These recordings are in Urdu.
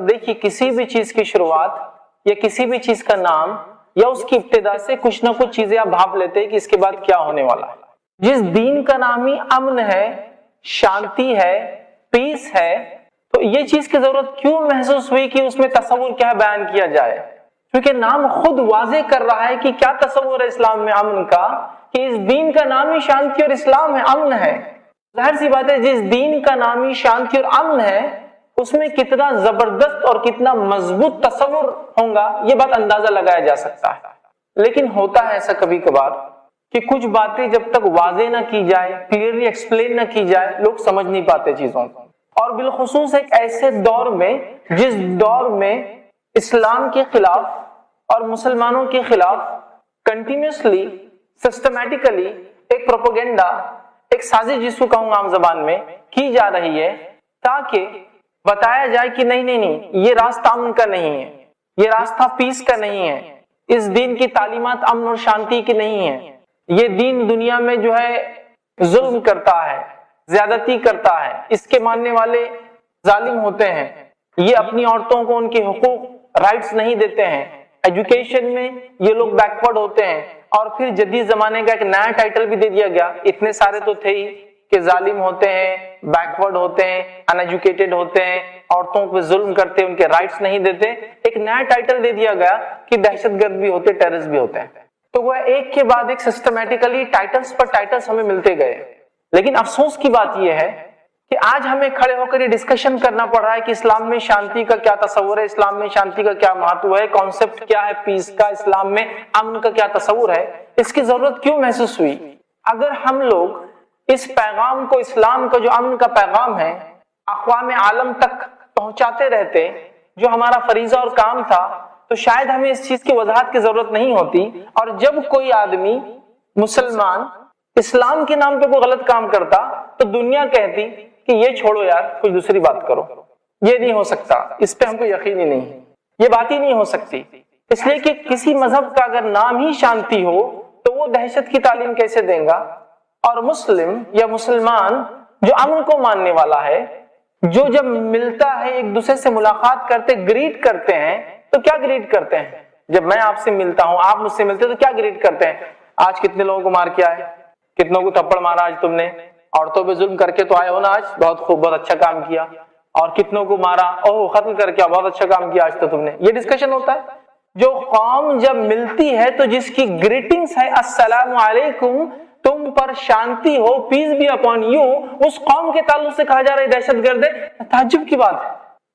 دیکھیے کسی بھی چیز کی شروعات یا کسی بھی چیز کا نام یا اس کی ابتدا سے کچھ نہ کچھ چیزیں آپ بھاپ لیتے ہیں کہ اس کے بعد کیا ہونے والا ہے۔ جس دین کا نام ہی امن ہے، شانتی ہے، پیس ہے، تو یہ چیز کی ضرورت کیوں محسوس ہوئی کہ اس میں تصور کیا بیان کیا جائے؟ کیونکہ نام خود واضح کر رہا ہے کہ کیا تصور ہے اسلام میں امن کا، کہ اس دین کا نام ہی شانتی اور اسلام ہے، امن ہے۔ ظاہر سی بات ہے جس دین کا نام ہی شانتی اور امن ہے اس میں کتنا زبردست اور کتنا مضبوط تصور ہوگا یہ بات اندازہ لگایا جا سکتا ہے۔ لیکن ہوتا ہے ایسا کبھی کبھار کہ کچھ باتیں جب تک واضح نہ کی جائے، کلیئرلی ایکسپلین نہ کی جائے، لوگ سمجھ نہیں پاتے چیزوں کو۔ اور بالخصوص ایک ایسے دور میں جس دور میں اسلام کے خلاف اور مسلمانوں کے خلاف کنٹینیوسلی سسٹمیٹیکلی ایک پروپیگنڈا، ایک سازش جس کو کہوں عام زبان میں کی جا رہی ہے تاکہ بتایا جائے کہ نہیں یہ راستہ امن کا نہیں ہے، یہ راستہ پیس کا نہیں ہے، اس دین کی تعلیمات امن اور شانتی کی نہیں ہے، یہ دین دنیا میں جو ہے ظلم کرتا ہے، زیادتی کرتا ہے، اس کے ماننے والے ظالم ہوتے ہیں، یہ اپنی عورتوں کو ان کے حقوق رائٹس نہیں دیتے ہیں، ایجوکیشن میں یہ لوگ بیکورڈ ہوتے ہیں، اور پھر جدید زمانے کا ایک نیا ٹائٹل بھی دے دیا گیا، اتنے سارے تو تھے ہی کہ ظالم ہوتے ہیں، بیکورڈ ہوتے ہیں، ان ایجوکیٹڈ ہوتے ہیں، عورتوں پہ ظلم کرتے ہیں، ان کے رائٹس نہیں دیتے، ایک نیا ٹائٹل دے دیا گیا کہ دہشت گرد بھی ہوتے، ٹیررسٹ بھی ہوتے ہیں۔ تو وہ ایک کے بعد ایک سسٹمیٹیکلی ٹائٹلز پر ٹائٹلز ہمیں ملتے گئے۔ لیکن افسوس کی بات یہ ہے کہ آج ہمیں کھڑے ہو کر یہ ڈسکشن کرنا پڑ رہا ہے کہ اسلام میں شانتی کا کیا تصور ہے، اسلام میں شانتی کا کیا مہتو ہے، کانسیپٹ کیا ہے پیس کا، اسلام میں امن کا کیا تصور ہے، اس کی ضرورت کیوں محسوس ہوئی؟ اگر ہم لوگ اس پیغام کو، اسلام کا جو امن کا پیغام ہے، اقوام عالم تک پہنچاتے رہتے جو ہمارا فریضہ اور کام تھا، تو شاید ہمیں اس چیز کی وضاحت کی ضرورت نہیں ہوتی۔ اور جب کوئی آدمی مسلمان اسلام کے نام پہ کوئی غلط کام کرتا تو دنیا کہتی کہ یہ چھوڑو یار، کچھ دوسری بات کرو، یہ نہیں ہو سکتا، اس پہ ہم کو یقین ہی نہیں ہے، یہ بات ہی نہیں ہو سکتی۔ اس لیے کہ کسی مذہب کا اگر نام ہی شانتی ہو تو وہ دہشت کی تعلیم کیسے دیں گا؟ اور مسلم یا مسلمان جو امن کو ماننے والا ہے، جو جب ملتا ہے ایک دوسرے سے ملاقات کرتے گریٹ کرتے ہیں، تو کیا گریٹ کرتے ہیں؟ جب میں آپ سے ملتا ہوں، آپ مجھ سے ملتے ہیں، تو کیا گریٹ کرتے ہیں؟ آج کتنے لوگوں کو مار کیا ہے، کتنوں کو تھپڑ مارا آج تم نے، عورتوں پہ ظلم کر کے تو آئے ہو نا آج، بہت خوب، بہت اچھا کام کیا، اور کتنوں کو مارا، اوہ ختم کر کے بہت اچھا کام کیا آج تو تم نے۔ یہ ڈسکشن ہوتا ہے۔ جو قوم جب ملتی ہے تو جس کی گریٹنگز ہے السلام علیکم، تم پر شانتی ہو، پیس بی اپون یو، اس قوم کے تعلق سے کہا جا رہا ہے دہشت گرد ہے، تعجب کی بات ہے۔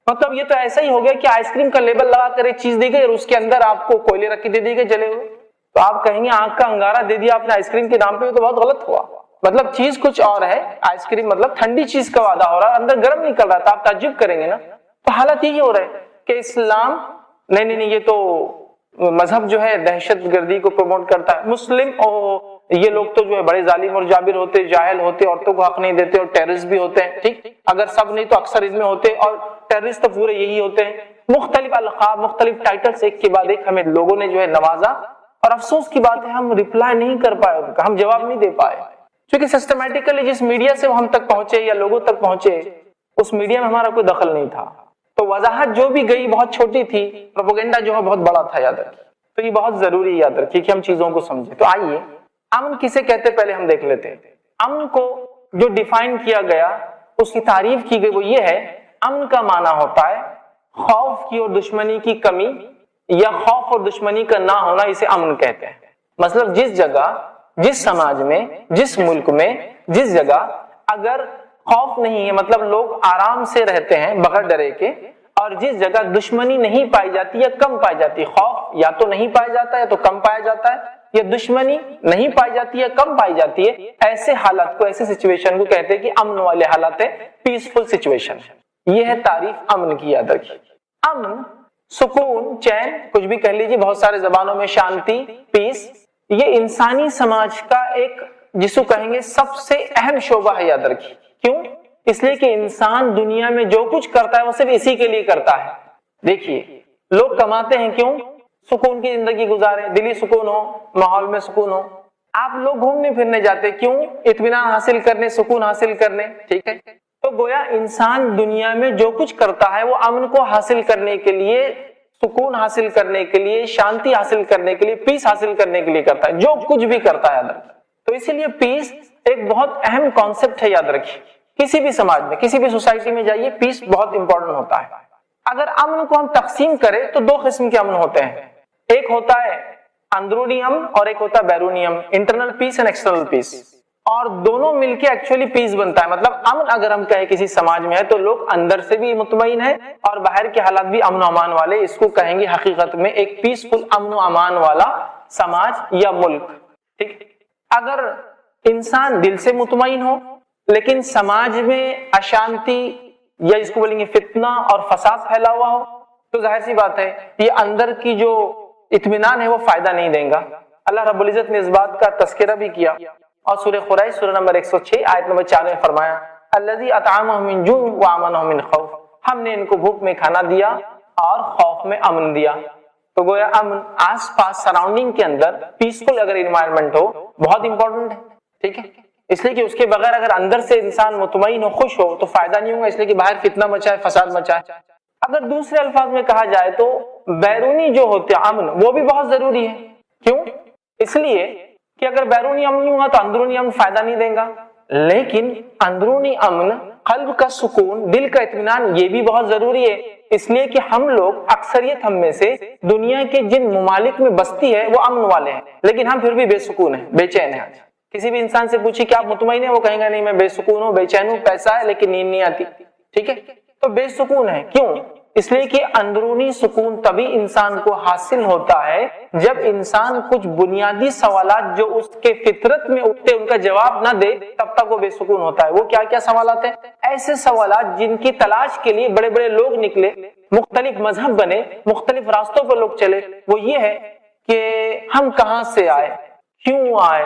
مطلب یہ تو ایسا ہی ہو گیا کہ آئس کریم کا لیبل لگا کر ایک چیز دی گئی اور اس کے اندر آپ کو کوئلے رکھ کے دے دی گئے جلے ہوئے، تو آپ کہیں گے آنکھ کا انگارہ دے دیا آپ نے آئس کریم کے نام پہ، تو بہت غلط ہوا۔ مطلب چیز کچھ اور ہے، آئس کریم مطلب ٹھنڈی چیز کا وعدہ ہو رہا ہے، اندر گرم نکل رہا تھا، آپ تعجب کریں گے نا۔ تو حالت یہی ہو رہا ہے کہ اسلام نہیں یہ تو مذہب جو ہے دہشت گردی کو پروموٹ کرتا ہے، مسلم یہ لوگ تو جو ہے بڑے ظالم اور جابر ہوتے، جاہل ہوتے، عورتوں کو حق نہیں دیتے، اور ٹیررسٹ بھی ہوتے ہیں۔ ٹھیک، اگر سب نہیں تو اکثر ان میں ہوتے، اور ٹیررسٹ تو پورے یہی ہوتے ہیں۔ مختلف القاب، مختلف ٹائٹلز ایک کے بعد ایک ہمیں لوگوں نے جو ہے نوازا، اور افسوس کی بات ہے ہم ریپلائی نہیں کر پائے، ان کا ہم جواب نہیں دے پائے، کیونکہ سسٹمیٹیکلی جس میڈیا سے وہ ہم تک پہنچے یا لوگوں تک پہنچے اس میڈیا میں ہمارا کوئی دخل نہیں تھا، تو وضاحت جو بھی گئی بہت چھوٹی تھی، پروپیگنڈا جو ہے بہت بڑا تھا، یاد رکھیے۔ تو یہ بہت ضروری یاد رکھیے کہ ہم چیزوں کو سمجھیں۔ تو آئیے امن کسے کہتے پہلے ہم دیکھ لیتے ہیں۔ امن کو جو ڈیفائن کیا گیا، اس کی تعریف کی گئی، وہ یہ ہے، امن کا معنی ہوتا ہے خوف کی اور دشمنی کی کمی، یا خوف اور دشمنی کا نہ ہونا، اسے امن کہتے ہیں۔ مطلب جس جگہ، جس سماج میں، جس ملک میں، جس جگہ اگر خوف نہیں ہے، مطلب لوگ آرام سے رہتے ہیں بغیر ڈرے کے، اور جس جگہ دشمنی نہیں پائی جاتی یا کم پائی جاتی، خوف یا تو نہیں پایا جاتا ہے تو کم پایا جاتا ہے، یا دشمنی نہیں پائی جاتی ہے کم پائی جاتی ہے، ایسے حالت کو، ایسے سچویشن کو کہتے ہیں کہ امن والے حالات ہے، پیسفل سچویشن۔ یہ ہے تعریف امن کی، یاد رکھیے۔ امن، سکون، چین، کچھ بھی کہہ لیجیے، بہت سارے زبانوں میں شانتی، پیس، یہ انسانی سماج کا ایک جس کو کہیں گے سب سے اہم شعبہ ہے، یاد رکھیے۔ کیوں؟ اس لیے کہ انسان دنیا میں جو کچھ کرتا ہے وہ صرف اسی کے لیے کرتا ہے۔ دیکھیے لوگ کماتے ہیں کیوں؟ سکون کی زندگی گزارے، دلی سکون ہو، ماحول میں سکون ہو۔ آپ لوگ گھومنے پھرنے جاتے کیوں؟ اطمینان حاصل کرنے، سکون حاصل کرنے، ٹھیک ہے۔ تو تو گویا انسان دنیا میں جو کچھ کرتا ہے وہ امن کو حاصل کرنے کے لیے، سکون حاصل کرنے کے لیے، شانتی حاصل کرنے کے لیے، پیس حاصل کرنے کے لیے کرتا ہے، جو کچھ بھی کرتا ہے یاد رکھیں۔ تو اسی لیے پیس ایک بہت اہم کانسیپٹ ہے، یاد رکھیے۔ کسی بھی سماج میں، کسی بھی سوسائٹی میں جائیے، پیس بہت امپورٹنٹ ہوتا ہے۔ اگر امن کو ہم تقسیم کریں تو دو قسم کے امن ہوتے ہیں، ایک ہوتا ہے اندرونی امن اور ایک ہوتا ہے بیرونی امن، انٹرنل پیس اینڈ ایکسٹرنل پیس، اور دونوں مل کے ایکچولی پیس بنتا ہے۔ مطلب امن اگر ہم کہیں کسی سماج میں ہے تو لوگ اندر سے بھی مطمئن ہیں اور باہر کے حالات بھی امن و امان والے، اس کو کہیں گے حقیقت میں ایک پیسفل امن و امان والا سماج یا ملک، ٹھیک۔ اگر انسان دل سے مطمئن ہو لیکن سماج میں اشانتی یا اس کو بولیں گے فتنہ اور فساد پھیلا ہوا ہو تو ظاہر سی بات ہے یہ اندر کی جو اطمینان ہے وہ فائدہ نہیں دیں گا۔ اللہ رب العزت نے اس بات کا تذکرہ بھی کیا اور سورہ قریش سورہ نمبر 106 آیت نمبر 4 میں فرمایا الذی اطعمهم من جوع وآمنهم من خوف، ہم نے ان کو بھوک میں کھانا دیا اور خوف میں امن دیا۔ تو گویا امن آس پاس سراؤنڈنگ کے اندر پیسفل اگر انوائرمنٹ ہو بہت امپورٹنٹ ہے، ٹھیک ہے، اس لیے کہ اس کے بغیر اگر اندر سے انسان مطمئن ہو، خوش ہو تو فائدہ نہیں ہوگا، اس لیے کہ باہر فتنہ مچائے، فساد مچائے۔ اگر دوسرے الفاظ میں کہا جائے تو بیرونی جو ہوتے امن وہ بھی بہت ضروری ہے، کیوں؟ اس لیے کہ اگر بیرونی امن نہیں ہوگا تو اندرونی امن فائدہ نہیں دے گا، لیکن اندرونی امن، قلب کا سکون، دل کا اطمینان یہ بھی بہت ضروری ہے، اس لیے کہ ہم لوگ اکثریت ہم میں سے دنیا کے جن ممالک میں بستی ہے وہ امن والے ہیں لیکن ہم پھر بھی بے سکون ہیں، بے چین ہیں۔ کسی بھی انسان سے پوچھی کہ آپ مطمئن ہیں، وہ کہیں گا نہیں میں بے سکون ہوں، بے چین ہوں، پیسہ ہے لیکن نیند نہیں آتی، ٹھیک ہے، تو بے سکون ہے، کیوں؟ اس لیے کہ اندرونی سکون تبھی انسان کو حاصل ہوتا ہے جب انسان کچھ بنیادی سوالات جو اس کے فطرت میں اٹھتے ان کا جواب نہ دے تب تک وہ بے سکون ہوتا ہے۔ وہ کیا کیا سوالات ہیں؟ ایسے سوالات جن کی تلاش کے لیے بڑے بڑے لوگ نکلے، مختلف مذہب بنے، مختلف راستوں پر لوگ چلے، وہ یہ ہے کہ ہم کہاں سے آئے، کیوں آئے،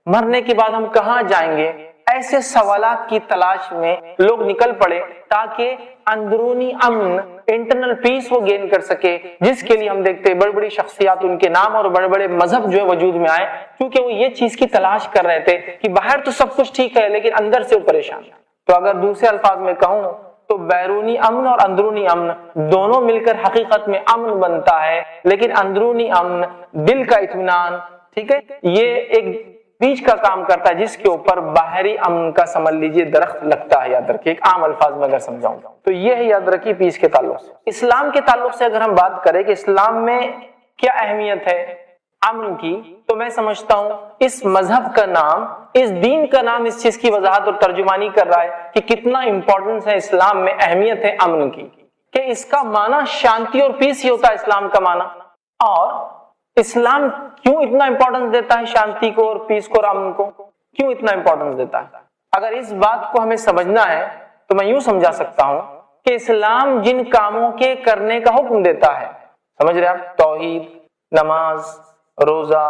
مرنے کے بعد ہم کہاں جائیں گے، ایسے سوالات کی تلاش میں لوگ نکل پڑے تاکہ اندرونی امن، انٹرنل پیس وہ گین کر سکے، جس کے لیے ہم دیکھتے ہیں بڑی بڑی شخصیات ان کے نام اور بڑے بڑے مذہب جو ہے وجود میں آئے، کیونکہ وہ یہ چیز کی تلاش کر رہے تھے کہ باہر تو سب کچھ ٹھیک ہے لیکن اندر سے وہ پریشان۔ تو اگر دوسرے الفاظ میں کہوں تو بیرونی امن اور اندرونی امن دونوں مل کر حقیقت میں امن بنتا ہے، لیکن اندرونی امن، دل کا اطمینان، ٹھیک ہے، یہ ایک بیج کا کام کرتا ہے جس کے اوپر باہری امن کا سمجھ لیجئے درخت لگتا ہے، یاد رکھیے، ایک عام الفاظ میں اگر سمجھاؤں تو یہ ہے، یاد رکھیے، پیس کے تعلق سے۔ اسلام کے تعلق سے اگر ہم بات کریں کہ اسلام میں کیا اہمیت ہے امن کی، تو میں سمجھتا ہوں اس مذہب کا نام، اس دین کا نام اس چیز کی وضاحت اور ترجمانی کر رہا ہے کہ کتنا امپورٹنس ہے اسلام میں، اہمیت ہے امن کی، کہ اس کا معنی شانتی اور پیس ہی ہوتا ہے اسلام کا معنی۔ اور اسلام کیوں اتنا امپورٹنس دیتا ہے شانتی کو اور پیس کو اور امن کو، کیوں اتنا امپورٹنس دیتا ہے؟ اگر اس بات کو ہمیں سمجھنا ہے تو میں یوں سمجھا سکتا ہوں کہ اسلام جن کاموں کے کرنے کا حکم دیتا ہے، سمجھ رہے آپ، توحید، نماز، روزہ،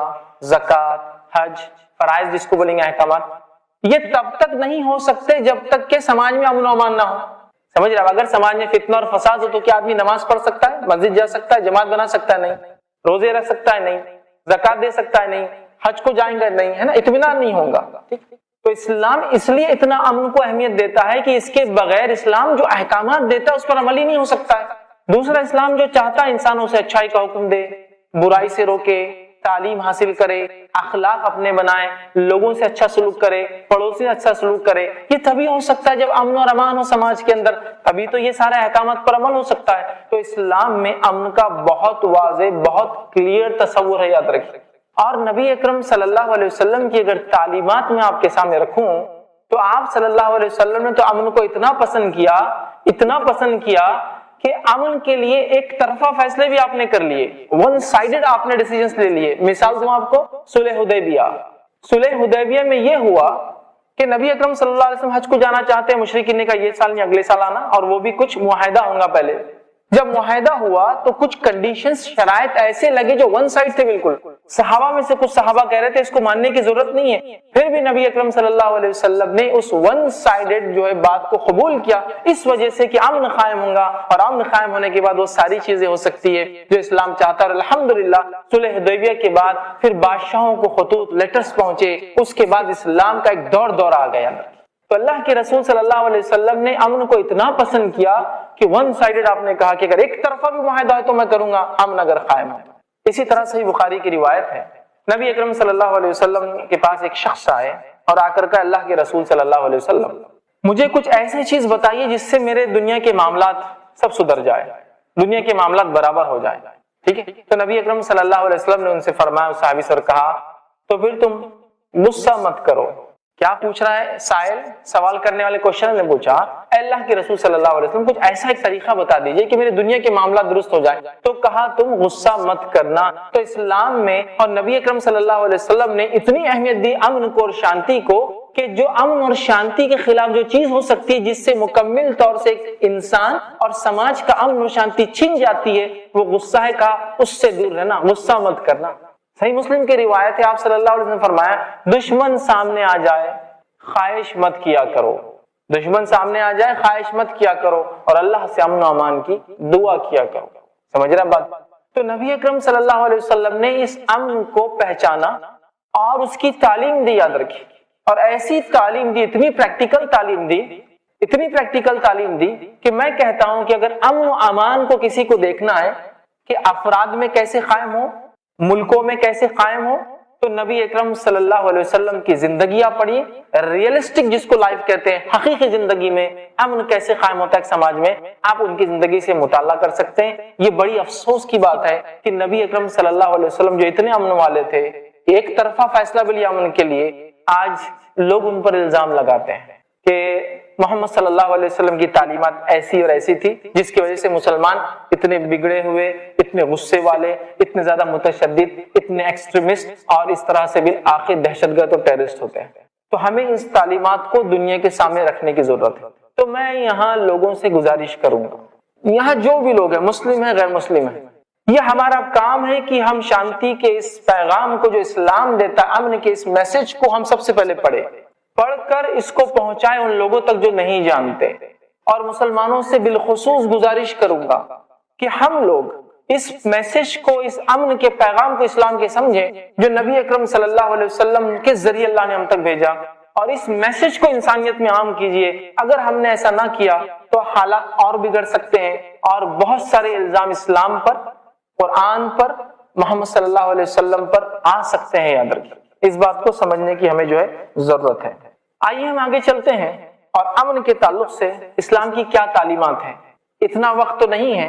زکوٰۃ، حج، فرائض جس کو بولیں گے احکامات، یہ تب تک نہیں ہو سکتے جب تک کہ سماج میں امن و امان نہ ہو، سمجھ رہے آپ۔ اگر سماج میں فتنہ اور فساد ہو تو کیا آدمی نماز پڑھ سکتا ہے، مسجد جا سکتا ہے، جماعت بنا سکتا ہے؟ نہیں۔ روزے رکھ سکتا ہے؟ نہیں۔ زکوٰۃ دے سکتا ہے؟ نہیں۔ حج کو جائیں گے؟ نہیں، ہے نا، اطمینان نہیں ہوگا۔ تو اسلام اس لیے اتنا امن کو اہمیت دیتا ہے کہ اس کے بغیر اسلام جو احکامات دیتا ہے اس پر عمل ہی نہیں ہو سکتا ہے۔ دوسرا اسلام جو چاہتا ہے انسانوں سے اچھائی کا حکم دے، برائی سے روکے، تعلیم حاصل کرے، اخلاق اپنے بنائے، لوگوں سے اچھا سلوک کرے، پڑوسی سے اچھا سلوک کرے، یہ تبھی ہو سکتا ہے جب امن اور امان ہو سماج کے اندر، تبھی تو یہ سارے احکامات پر عمل ہو سکتا ہے۔ تو اسلام میں امن کا بہت واضح، بہت کلیئر تصور ہے، یاد رکھیے۔ اور نبی اکرم صلی اللہ علیہ وسلم کی اگر تعلیمات میں آپ کے سامنے رکھوں تو آپ صلی اللہ علیہ وسلم نے تو امن کو اتنا پسند کیا، اتنا پسند کیا کہ امن کے لیے ایک طرفہ فیصلے بھی آپ نے کر لیے، ون سائیڈڈ آپ نے ڈیسیژنز لے لیے۔ مثال دوں آپ کو، صلح حدیبیہ۔ صلح حدیبیہ میں یہ ہوا کہ نبی اکرم صلی اللہ علیہ وسلم حج کو جانا چاہتے ہیں، مشرکین نے کہا یہ سال نہیں اگلے سال آنا، اور وہ بھی کچھ معاہدہ ہوگا پہلے۔ جب معاہدہ ہوا تو کچھ کنڈیشنز، شرائط ایسے لگے جو ون سائڈ تھے بالکل۔ صحابہ میں سے کچھ صحابہ کہہ رہے تھے اس کو ماننے کی ضرورت نہیں ہے، پھر بھی نبی اکرم صلی اللہ علیہ وسلم نے اس ون سائیڈڈ جو ہے بات کو قبول کیا، اس وجہ سے کہ امن قائم ہوگا، اور امن قائم ہونے کے بعد وہ ساری چیزیں ہو سکتی ہے جو اسلام چاہتا ہے۔ اور الحمدللہ صلح حدیبیہ کے بعد پھر بادشاہوں کو خطوط، لیٹرز پہنچے، اس کے بعد اسلام کا ایک دور آ گیا۔ تو اللہ کے رسول صلی اللہ علیہ وسلم نے امن کو اتنا پسند کیا کہ ون سائیڈڈ آپ نے کہا کہ اگر ایک طرفہ بھی معاہدہ ہے تو میں کروں گا، امن اگر قائم ہے۔ اسی طرح صحیح بخاری کی روایت ہے، نبی اکرم صلی اللہ علیہ وسلم کے پاس ایک شخص آئے اور آ کر کہا اللہ کے رسول صلی اللہ علیہ وسلم مجھے کچھ ایسی چیز بتائیے جس سے میرے دنیا کے معاملات سب سدھر جائے، دنیا کے معاملات برابر ہو جائے، ٹھیک ہے؟ تو نبی اکرم صلی اللہ علیہ وسلم نے ان سے فرمایا، اس صحابی سے کہا تو پھر تم غصہ مت کرو۔ کیا پوچھ رہا ہے سائل؟ سوال کرنے والے کوشچن نے پوچھا اے اللہ کے رسول صلی اللہ علیہ وسلم کچھ ایسا ایک طریقہ بتا دیجئے کہ میرے دنیا کے معاملات درست ہو جائے۔ تو کہا تم غصہ مت کرنا۔ تو اسلام میں اور نبی اکرم صلی اللہ علیہ وسلم نے اتنی اہمیت دی امن کو اور شانتی کو کہ جو امن اور شانتی کے خلاف جو چیز ہو سکتی ہے جس سے مکمل طور سے ایک انسان اور سماج کا امن اور شانتی چھن جاتی ہے وہ غصہ ہے، کا اس سے دور رہنا، غصہ مت کرنا۔ صحیح مسلم کی روایت ہے، آپ صلی اللہ علیہ وسلم نے فرمایا دشمن سامنے آ جائے خواہش مت کیا کرو، دشمن سامنے آ جائے خواہش مت کیا کرو اور اللہ سے امن و امان کی دعا کیا کرو۔ سمجھ رہے ہیں بات؟ تو نبی اکرم صلی اللہ علیہ وسلم نے اس امن کو پہچانا اور اس کی تعلیم دی، یاد رکھی، اور ایسی تعلیم دی، اتنی پریکٹیکل تعلیم دی، اتنی پریکٹیکل تعلیم دی کہ میں کہتا ہوں کہ اگر امن و امان کو کسی کو دیکھنا ہے کہ افراد میں کیسے قائم ہو، ملکوں میں کیسے قائم ہو، تو نبی اکرم صلی اللہ علیہ وسلم کی زندگیاں پڑھیے، ریئلسٹک جس کو لائف کہتے ہیں، حقیقی زندگی میں امن کیسے قائم ہوتا ہے سماج میں، آپ ان کی زندگی سے مطالعہ کر سکتے ہیں۔ یہ بڑی افسوس کی بات ہے کہ نبی اکرم صلی اللہ علیہ وسلم جو اتنے امن والے تھے، ایک طرفہ فیصلہ بھی لیا امن کے لیے، آج لوگ ان پر الزام لگاتے ہیں کہ محمد صلی اللہ علیہ وسلم کی تعلیمات ایسی اور ایسی تھی جس کی وجہ سے مسلمان اتنے بگڑے ہوئے، اتنے غصے والے، اتنے زیادہ متشدد، اتنے ایکسٹریمسٹ اور اس طرح سے بالآخر دہشت گرد اور ٹیررسٹ ہوتے ہیں۔ تو ہمیں اس تعلیمات کو دنیا کے سامنے رکھنے کی ضرورت ہے۔ تو میں یہاں لوگوں سے گزارش کروں گا، یہاں جو بھی لوگ ہیں، مسلم ہیں غیر مسلم ہیں، یہ ہمارا کام ہے کہ ہم شانتی کے اس پیغام کو جو اسلام دیتا ہے، امن کے اس میسج کو ہم سب سے پہلے پڑھ کر اس کو پہنچائے ان لوگوں تک جو نہیں جانتے۔ اور مسلمانوں سے بالخصوص گزارش کروں گا کہ ہم لوگ اس میسج کو، اس امن کے پیغام کو اسلام کے سمجھیں جو نبی اکرم صلی اللہ علیہ وسلم کے ذریعے اللہ نے ہم تک بھیجا، اور اس میسج کو انسانیت میں عام کیجئے۔ اگر ہم نے ایسا نہ کیا تو حالات اور بگڑ سکتے ہیں اور بہت سارے الزام اسلام پر، قرآن پر، محمد صلی اللہ علیہ وسلم پر آ سکتے ہیں، یاد رکھیے۔ اس بات کو سمجھنے کی ہمیں جو ہے ضرورت ہے۔ آئیے ہم آگے چلتے ہیں اور امن کے تعلق سے اسلام کی کیا تعلیمات ہیں۔ اتنا وقت تو نہیں ہے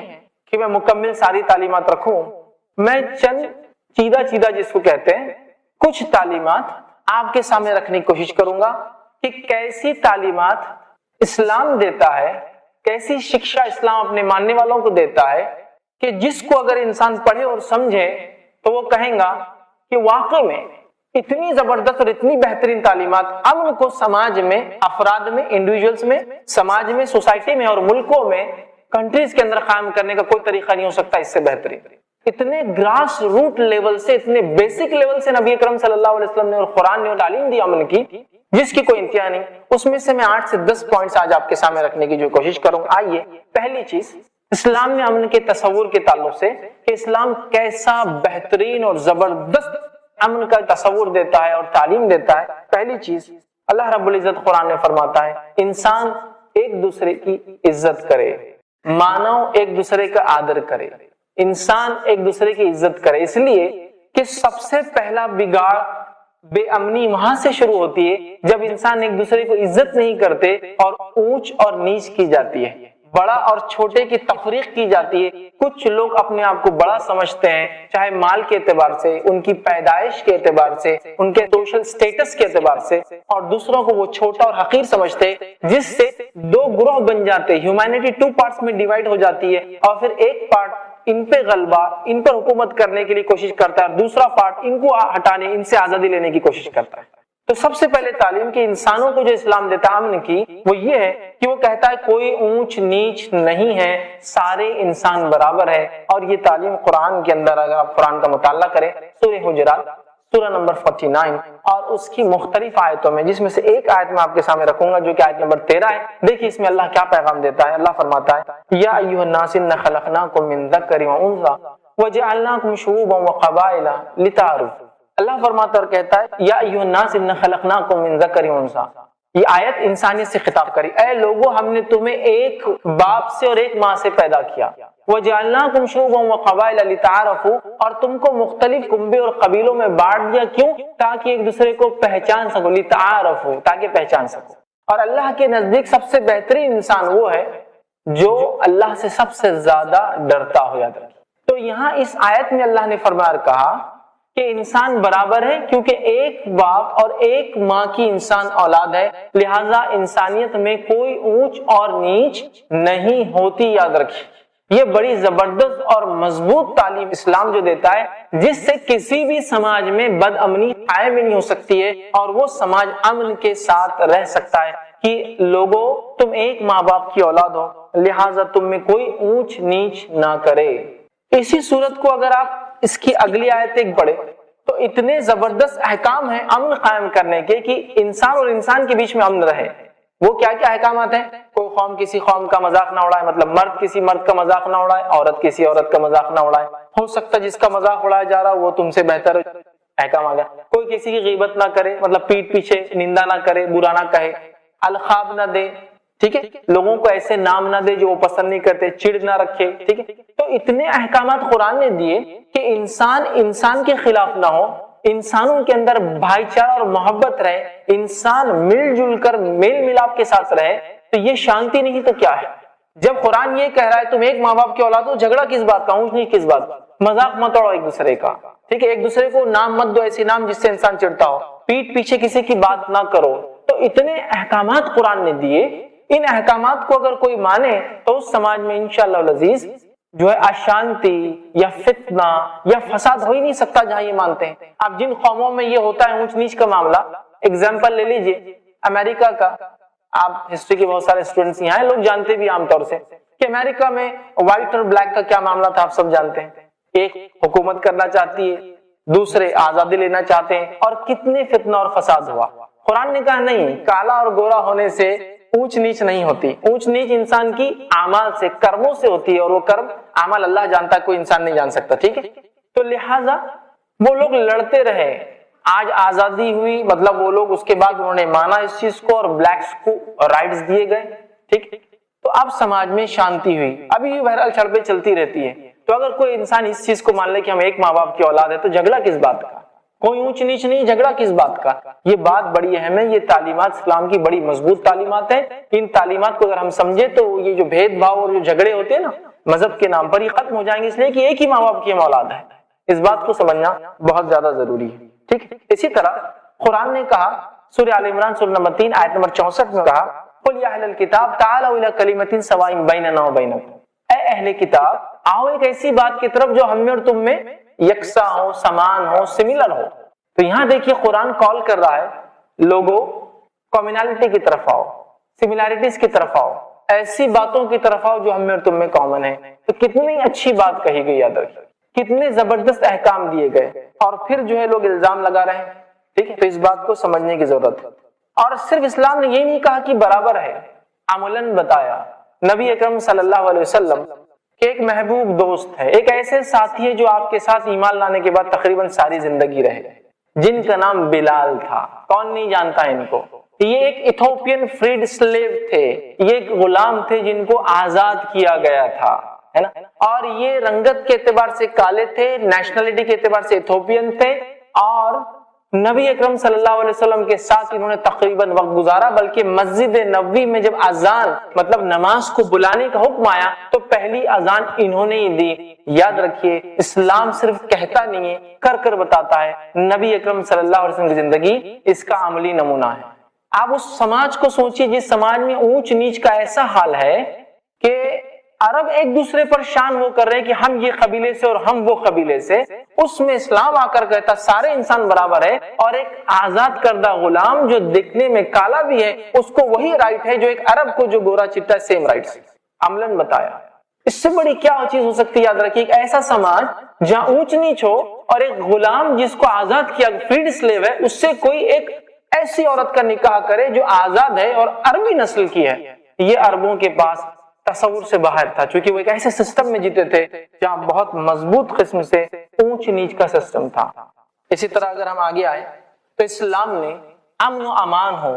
کہ میں مکمل ساری تعلیمات رکھوں، میں چند چیدہ جس کو کہتے ہیں کچھ تعلیمات آپ کے سامنے رکھنے کی کوشش کروں گا کہ کیسی تعلیمات اسلام دیتا ہے، کیسی شکشا اسلام اپنے ماننے والوں کو دیتا ہے کہ جس کو اگر انسان پڑھے اور سمجھے تو وہ کہیں گا کہ واقعی میں اتنی زبردست اور اتنی بہترین تعلیمات امن کو سماج میں، افراد میں، انڈیویجولز میں، سماج میں، سوسائٹی میں اور ملکوں میں، کنٹریز کے اندر قائم کرنے کا کوئی طریقہ نہیں ہو سکتا اس سے بہترین۔ اتنے گراس روٹ لیول سے، اتنے بیسک لیول سے نبی اکرم صلی اللہ علیہ وسلم نے اور قرآن نے تعلیم دی امن کی، جس کی کوئی انتہا نہیں۔ اس میں سے میں 8 سے 10 پوائنٹس آج آپ کے سامنے رکھنے کی جو کوشش کروں گا۔ آئیے، پہلی چیز اسلام نے امن کے تصور کے تعلق سے کہ اسلام کیسا بہترین اور زبردست امن کا تصور دیتا ہے اور تعلیم دیتا ہے۔ پہلی چیز اللہ رب العزت قرآن میں فرماتا ہے انسان ایک دوسرے کی عزت کرے، مانو ایک دوسرے کا آدر کرے، انسان ایک دوسرے کی عزت کرے، اس لیے کہ سب سے پہلا بگاڑ، بے امنی وہاں سے شروع ہوتی ہے جب انسان ایک دوسرے کو عزت نہیں کرتے اور اونچ اور نیچ کی جاتی ہے، بڑا اور چھوٹے کی تفریق کی جاتی ہے۔ کچھ لوگ اپنے آپ کو بڑا سمجھتے ہیں، چاہے مال کے اعتبار سے، ان کی پیدائش کے اعتبار سے، ان کے سوشل سٹیٹس کے اعتبار سے، اور دوسروں کو وہ چھوٹا اور حقیر سمجھتے ہیں، جس سے 2 گروہ بن جاتے ہیں، ہیومینٹی 2 پارٹس میں ڈیوائیڈ ہو جاتی ہے، اور پھر ایک پارٹ ان پہ غلبہ، ان پر حکومت کرنے کے لیے کوشش کرتا ہے، اور دوسرا پارٹ ان کو ہٹانے، ان سے آزادی لینے کی کوشش کرتا ہے۔ تو سب سے پہلے تعلیم کہ انسانوں کو جو اسلام دیتا ہے امن کی، وہ یہ ہے کہ وہ کہتا ہے کوئی اونچ نیچ نہیں ہے، سارے انسان برابر ہے۔ اور یہ تعلیم قرآن کے اندر، اگر آپ قرآن کا مطالعہ کریں، سورہ حجرات سورہ نمبر 49 اور اس کی مختلف آیتوں میں، جس میں سے ایک آیت میں آپ کے سامنے رکھوں گا جو کہ آیت نمبر 13 ہے، دیکھیے اس میں اللہ کیا پیغام دیتا ہے۔ اللہ فرماتا ہے یا ایھا الناس انا خلقناکم من ذکر و انثی وجعلناکم شعوبا وقبائل لتعارفوا۔ اللہ فرماتا اور کہتا ہے یا ایھا الناس انا خلقناکم من ذکر و انثی، یہ آیت انسانیت سے خطاب کری، اے لوگو ہم نے تمہیں ایک باپ سے اور ایک ماں سے پیدا کیا، وَجَعَلْنَاكُمْ شُعُوبًا وَقَبَائِلَ لِتَعَارَفُوا، اور تم کو مختلف کنبے اور قبیلوں میں بانٹ دیا، کیوں؟ تاکہ ایک دوسرے کو پہچان سکو، لِتَعَارَفُوا، تاکہ پہچان سکو۔ اور اللہ کے نزدیک سب سے بہترین انسان وہ ہے جو اللہ سے سب سے زیادہ ڈرتا ہو۔ یاد رکھیں، تو یہاں اس آیت میں اللہ نے فرمایا کہا کہ انسان برابر ہے، کیونکہ ایک باپ اور ایک ماں کی انسان اولاد ہے، لہذا انسانیت میں کوئی اونچ اور نیچ نہیں ہوتی۔ یاد رکھیں، یہ بڑی زبردست اور مضبوط تعلیم اسلام جو دیتا ہے، جس سے کسی بھی سماج میں بد امنی قائم نہیں ہو سکتی ہے، اور وہ سماج امن کے ساتھ رہ سکتا ہے کہ لوگوں تم ایک ماں باپ کی اولاد ہو، لہذا تم میں کوئی اونچ نیچ نہ کرے۔ اسی صورت کو اگر آپ اس کی اگلی آیت ایک پڑھے تو اتنے زبردست احکام ہیں امن قائم کرنے کے کہ انسان اور انسان کے بیچ میں امن رہے۔ وہ کیا کیا احکامات ہیں؟ کوئی قوم کسی قوم کا مذاق نہ اڑائے، مطلب مرد کسی مرد کا مذاق نہ اڑائے، عورت کسی عورت کا مذاق نہ اڑائے، ہو سکتا ہے جس کا مذاق اڑایا جا رہا وہ تم سے بہتر احکام آ گیا۔ کوئی کسی کی غیبت نہ کرے، مطلب پیٹ پیچھے نندا نہ کرے، برا نہ کہے، القاب نہ دے، ٹھیک ہے، لوگوں کو ایسے نام نہ دے جو وہ پسند نہیں کرتے، چڑ نہ رکھے، ٹھیک ہے۔ تو اتنے احکامات قرآن نے دیے کہ انسان کے خلاف نہ ہو، انسانوں کے اندر بھائی چارہ اور محبت رہے، انسان مل جل کر میل ملاپ کے ساتھ رہے، تو یہ شانتی نہیں تو کیا ہے؟ جب قرآن یہ کہہ رہا ہے تم ایک ماں باپ کی اولاد ہو، جھگڑا کس بات کا، اونچ نہیں کس بات کا، مذاق مت اڑاؤ ایک دوسرے کا، ٹھیک ہے، ایک دوسرے کو نام مت دو ایسی نام جس سے انسان چڑھتا ہو، پیٹ پیچھے کسی کی بات نہ کرو۔ تو اتنے احکامات قرآن نے دیے، ان احکامات کو اگر کوئی مانے تو اس سماج میں انشاءاللہ العزیز جو ہے اشانتی یا فتنہ یا فساد ہو ہی نہیں سکتا جہاں یہ مانتے ہیں۔ اب جن قوموں میں یہ ہوتا ہے اونچ نیچ کا معاملہ، اگزامپل لے لیجئے امریکہ کا، آپ ہسٹری کے بہت سارے اسٹوڈنٹس یہاں ہیں، لوگ جانتے بھی عام طور سے کہ امریکہ میں وائٹ اور بلیک کا کیا معاملہ تھا، آپ سب جانتے ہیں۔ ایک حکومت کرنا چاہتی ہے، دوسرے آزادی لینا چاہتے ہیں، اور کتنے فتنہ اور فساد ہوا۔ قرآن نے کہا نہیں، کالا اور گورا ہونے سے اونچ نیچ نہیں ہوتی، اونچ نیچ انسان کی اعمال سے، کرموں سے ہوتی ہے، اور وہ کرم اعمال اللہ جانتا ہے، کوئی انسان نہیں جان سکتا، ٹھیک ہے۔ تو لہٰذا وہ لوگ لڑتے رہے، آج آزادی ہوئی، مطلب وہ لوگ اس کے بعد انہوں نے مانا اس چیز کو اور بلیکس کو رائٹس دیے گئے، ٹھیک، تو اب سماج میں شانتی ہوئی۔ ابھی بھی بہرحال چھڑپیں چلتی رہتی ہے، تو اگر کوئی انسان اس چیز کو مان لے کہ ہم ایک ماں باپ کی اولاد ہے تو جھگڑا کس بات کا، کوئی اونچ نیچ نہیں، جھگڑا کس بات کا۔ یہ بات بڑی اہم ہے، یہ تعلیمات اسلام کی بڑی مضبوط تعلیمات ہیں، ان تعلیمات کو اگر ہم سمجھے تو یہ جو بھید بھاؤ اور جو جھگڑے ہوتے ہیں نا مذہب کے نام پر، یہ ختم ہو جائیں گے، اس لیے کہ ایک ہی ماں باپ کی ہم اولاد ہے۔ اس بات کو سمجھنا بہت زیادہ ضروری ہے، ٹھیک۔ اسی طرح قرآن نے کہا سورہ آل عمران سورہ نمبر 3 آیت نمبر 64 میں کہا قُلْ يَا أَهْلَ الْكِتَابِ تَعَالَوْا إِلَىٰ كَلِمَةٍ سَوَاءٍ بَيْنَنَا وَبَيْنَكُمْ، اے اہل کتاب آؤ ایک ایسی بات کی طرف جو ہم میں اور تم میں یکساں ہو، سمان ہو، سملر ہو۔ تو یہاں دیکھیے قرآن کال کر رہا ہے لوگوں کامنالٹی کی طرف آؤ، سملیرٹیز کی طرف آؤ، ایسی باتوں کی طرف آؤ جو ہم میں اور تم میں کامن ہے۔ تو کتنی اچھی بات کہی گئی، یاد رکھیے، کتنے زبردست احکام دیے گئے، اور پھر جو ہے لوگ الزام لگا رہے ہیں، ٹھیک ہے۔ تو اس بات کو سمجھنے کی ضرورت ہے، اور صرف اسلام نے یہ نہیں کہا کہ برابر ہے، عملاً بتایا نبی اکرم صلی اللہ علیہ وسلم کہ ایک محبوب دوست ہے، ایک ایسے ساتھی ہے جو آپ کے ساتھ ایمان لانے کے بعد تقریباً ساری زندگی رہے، جن کا نام بلال تھا۔ کون نہیں جانتا ان کو؟ یہ ایک ایتھوپین فریڈ سلیو تھے، یہ ایک غلام تھے جن کو آزاد کیا گیا تھا، ہے نا، اور یہ رنگت کے اعتبار سے کالے تھے، نیشنلٹی کے اعتبار سے ایتھوپین تھے، اور نبی اکرم صلی اللہ علیہ وسلم کے ساتھ انہوں نے تقریباً وقت گزارا، بلکہ مسجد نبوی میں جب اذان مطلب نماز کو بلانے کا حکم آیا تو پہلی اذان انہوں نے ہی دی۔ یاد رکھیے اسلام صرف کہتا نہیں ہے، کر کر بتاتا ہے۔ نبی اکرم صلی اللہ علیہ وسلم کی زندگی اس کا عملی نمونہ ہے۔ آپ اس سماج کو سوچیے جس سماج میں اونچ نیچ کا ایسا حال ہے کہ عرب ایک دوسرے پر شان وہ کر رہے ہیں کہ ہم یہ قبیلے سے اور ہم وہ قبیلے سے، اس میں اسلام آ کر کہتا سارے انسان برابر ہے، اور ایک آزاد کردہ غلام جو دیکھنے میں کالا بھی ہے اس کو وہی رائٹ ہے جو ایک عرب کو جو گورا چٹا سیم رائٹس، عملاً بتایا۔ اس سے بڑی کیا چیز ہو سکتی ہے؟ یاد رکھیے ایک ایسا سماج جہاں اونچ نیچ ہو اور ایک غلام جس کو آزاد کیا فریڈ سلیو ہے اس سے کوئی ایک ایسی عورت کا نکاح کرے جو آزاد ہے اور عربی نسل کی ہے۔ یہ عربوں کے پاس تصور سے باہر تھا، چونکہ وہ ایک ایسے سسٹم میں جیتے تھے جہاں بہت مضبوط قسم سے اونچ نیچ کا سسٹم تھا۔ اسی طرح اگر ہم آگے آئے تو اسلام نے امن و امان ہو،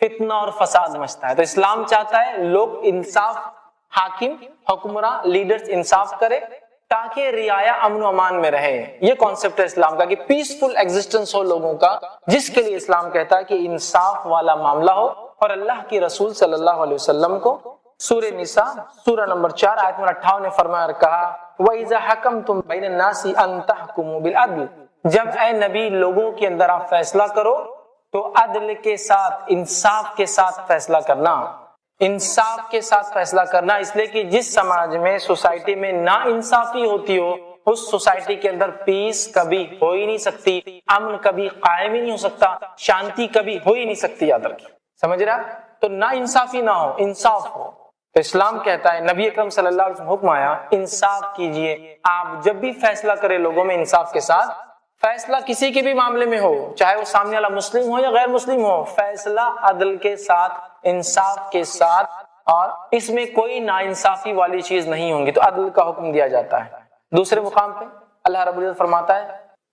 فتنہ اور فساد مچتا ہے. تو اسلام چاہتا ہے لوگ انصاف، حاکم حکمراں لیڈرز انصاف کرے تاکہ رعایا امن و امان میں رہے. یہ کانسیپٹ ہے اسلام کا کہ پیسفل ایگزسٹنس ہو لوگوں کا، جس کے لیے اسلام کہتا ہے کہ انصاف والا معاملہ ہو. اور اللہ کی رسول صلی اللہ علیہ وسلم کو سورہ نساء سورہ نمبر 4 آیت نمبر 58 نے فرمایا اور کہا وَإِذَا حَكَمْتُمْ بَيْنَ النَّاسِ أَن تَحْكُمُوا بِالْعَدْلِ، جب اے نبی لوگوں کے اندر آپ فیصلہ کرو تو عدل کے ساتھ، انصاف کے ساتھ فیصلہ کرنا. انصاف کے ساتھ فیصلہ کرنا اس لیے کہ جس سماج میں، سوسائٹی میں نا انصافی ہوتی ہو، اس سوسائٹی کے اندر پیس کبھی ہو ہی نہیں سکتی، امن کبھی قائم ہی نہیں ہو سکتا، شانتی کبھی ہو ہی نہیں سکتی. یاد رکھیں، سمجھ رہا؟ تو نا انصافی نہ ہو، انصاف ہو. تو اسلام کہتا ہے، نبی اکرم صلی اللہ علیہ وسلم حکم آیا انصاف کیجئے. آپ جب بھی فیصلہ کرے لوگوں میں انصاف کے ساتھ، فیصلہ کسی کے بھی معاملے میں ہو، چاہے وہ سامنے والا مسلم ہو یا غیر مسلم ہو، فیصلہ عدل کے ساتھ، انصاف کے ساتھ، اور اس میں کوئی ناانصافی والی چیز نہیں ہوں گی. تو عدل کا حکم دیا جاتا ہے. دوسرے مقام پہ اللہ رب العزت فرماتا ہے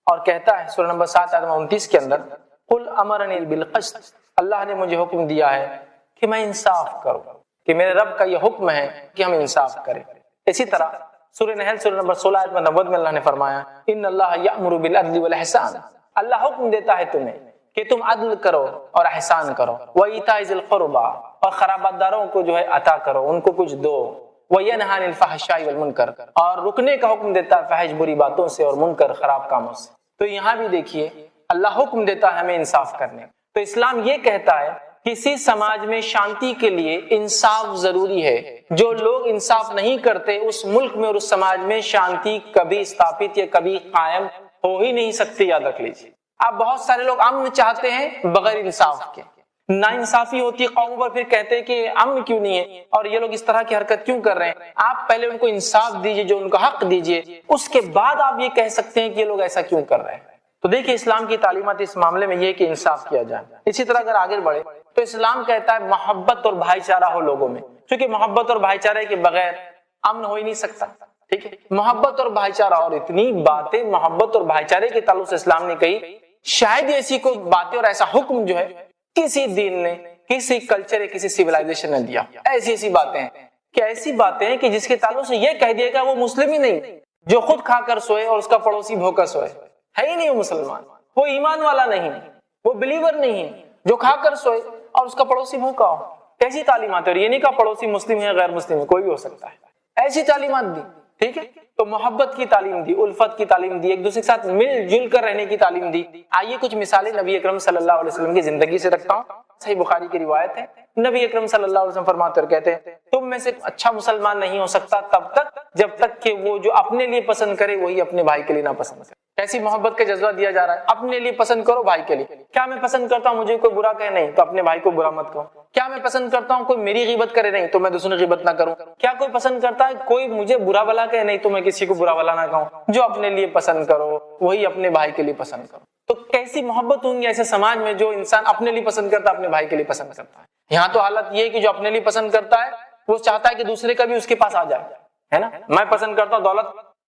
اور کہتا ہے سورہ نمبر 7 آیت 29 کے اندر قل امرنی بالقسط، اللہ نے مجھے حکم دیا ہے کہ میں انصاف کروں، کہ میرے رب کا یہ حکم ہے کہ ہم انصاف کریں. اسی طرح سورہ نحل سورہ نمبر 16 آیت 90 میں اللہ نے فرمایا ان اللہ یأمر بالعدل والاحسان، اللہ حکم دیتا ہے تمہیں کہ تم عدل کرو اور احسان کرو. وایتاء ذی القربى، اور قرابت داروں کو جو ہے عطا کرو، ان کو کچھ دو. وینہی عن الفحشاء والمنکر، اور رکنے کا حکم دیتا ہے فحش بری باتوں سے اور منکر خراب کاموں سے. تو یہاں بھی دیکھیے اللہ حکم دیتا ہے ہمیں انصاف کرنے. تو اسلام یہ کہتا ہے کسی سماج میں شانتی کے لیے انصاف ضروری ہے. جو لوگ انصاف نہیں کرتے اس ملک میں اور اس سماج میں شانتی کبھی استھاپت یا کبھی قائم ہو ہی نہیں سکتی. یاد رکھ لیجیے. آپ بہت سارے لوگ امن چاہتے ہیں بغیر انصاف کے، نا انصافی ہوتی ہے قوموں پر، پھر کہتے ہیں کہ امن کیوں نہیں ہے اور یہ لوگ اس طرح کی حرکت کیوں کر رہے ہیں. آپ پہلے ان کو انصاف دیجیے، جو ان کا حق دیجیے، اس کے بعد آپ یہ کہہ سکتے ہیں کہ یہ لوگ ایسا کیوں کر رہے ہیں. تو دیکھیے اسلام کی تعلیمات اس معاملے میں یہ ہے کہ انصاف کیا جائے. اسی طرح اگر آگے بڑھے تو اسلام کہتا ہے محبت اور بھائی چارہ ہو لوگوں میں، کیونکہ محبت اور بھائی چارے کے بغیر امن ہو ہی نہیں سکتا. ٹھیک ہے، محبت اور بھائی چارہ، اور اتنی باتیں محبت اور بھائی چارے کے تعلق سے اسلام نے کہی، شاید ایسی کوئی باتیں اور ایسا حکم جو ہے کسی دین نے، کسی کلچر یا کسی سیولائزیشن نے دیا. ایسی باتیں ہیں کہ ایسی باتیں ہیں کہ جس کے تعلق سے یہ کہہ دیا کہ وہ مسلم ہی نہیں، جو خود کھا کر سوئے اور اس کا پڑوسی بھوکا سوئے، ہے ہی نہیں وہ مسلمان، وہ ایمان والا نہیں، وہ بلیور نہیں، جو کھا کر سوئے اور اس کا پڑوسی بھوکا ہو. کیسی تعلیمات ہے؟ اور یہ نہیں کہا پڑوسی مسلم ہے غیر مسلم ہے، کوئی بھی ہو سکتا ہے. ایسی تعلیمات دی. ٹھیک ہے، تو محبت کی تعلیم دی، الفت کی تعلیم دی، ایک دوسرے کے ساتھ مل جل کر رہنے کی تعلیم دی. آئیے کچھ مثالیں نبی اکرم صلی اللہ علیہ وسلم کی زندگی سے رکھتا ہوں. صحیح بخاری کی روایت ہے، نبی اکرم صلی اللہ علیہ وسلم فرماتے اور کہتے ہیں تم میں سے اچھا مسلمان نہیں ہو سکتا تب تک جب تک کہ وہ جو اپنے لیے پسند کرے وہی اپنے بھائی کے لیے نہ پسند کرے. کیسی محبت کا جذبہ دیا جا رہا ہے. اپنے لیے پسند کرو، بھائی کے لیے. کیا میں پسند کرتا ہوں مجھے کوئی برا کہے نہیں تو اپنے بھائی کو برا مت کہو. کیا میں پسند کرتا ہوں کوئی میری غیبت کرے نہیں تو میں دوسروں کی غیبت نہ کروں. کیا کوئی پسند کرتا ہے کوئی مجھے برا بھلا کہے نہیں تو میں کسی کو برا بھلا نہ کہوں. جو اپنے لیے پسند کرو وہی اپنے بھائی کے لیے پسند کرو. تو کیسی محبت ہوں گی ایسے سماج میں جو انسان اپنے لیے پسند کرتا ہے اپنے بھائی کے لیے پسند کرتا ہے. یہاں تو حالت یہ ہے کہ جو اپنے لیے پسند کرتا ہے وہ چاہتا ہے کہ دوسرے کا بھی اس کے پاس آ جائے، ہے نا. میں پسند کرتا ہوں دولت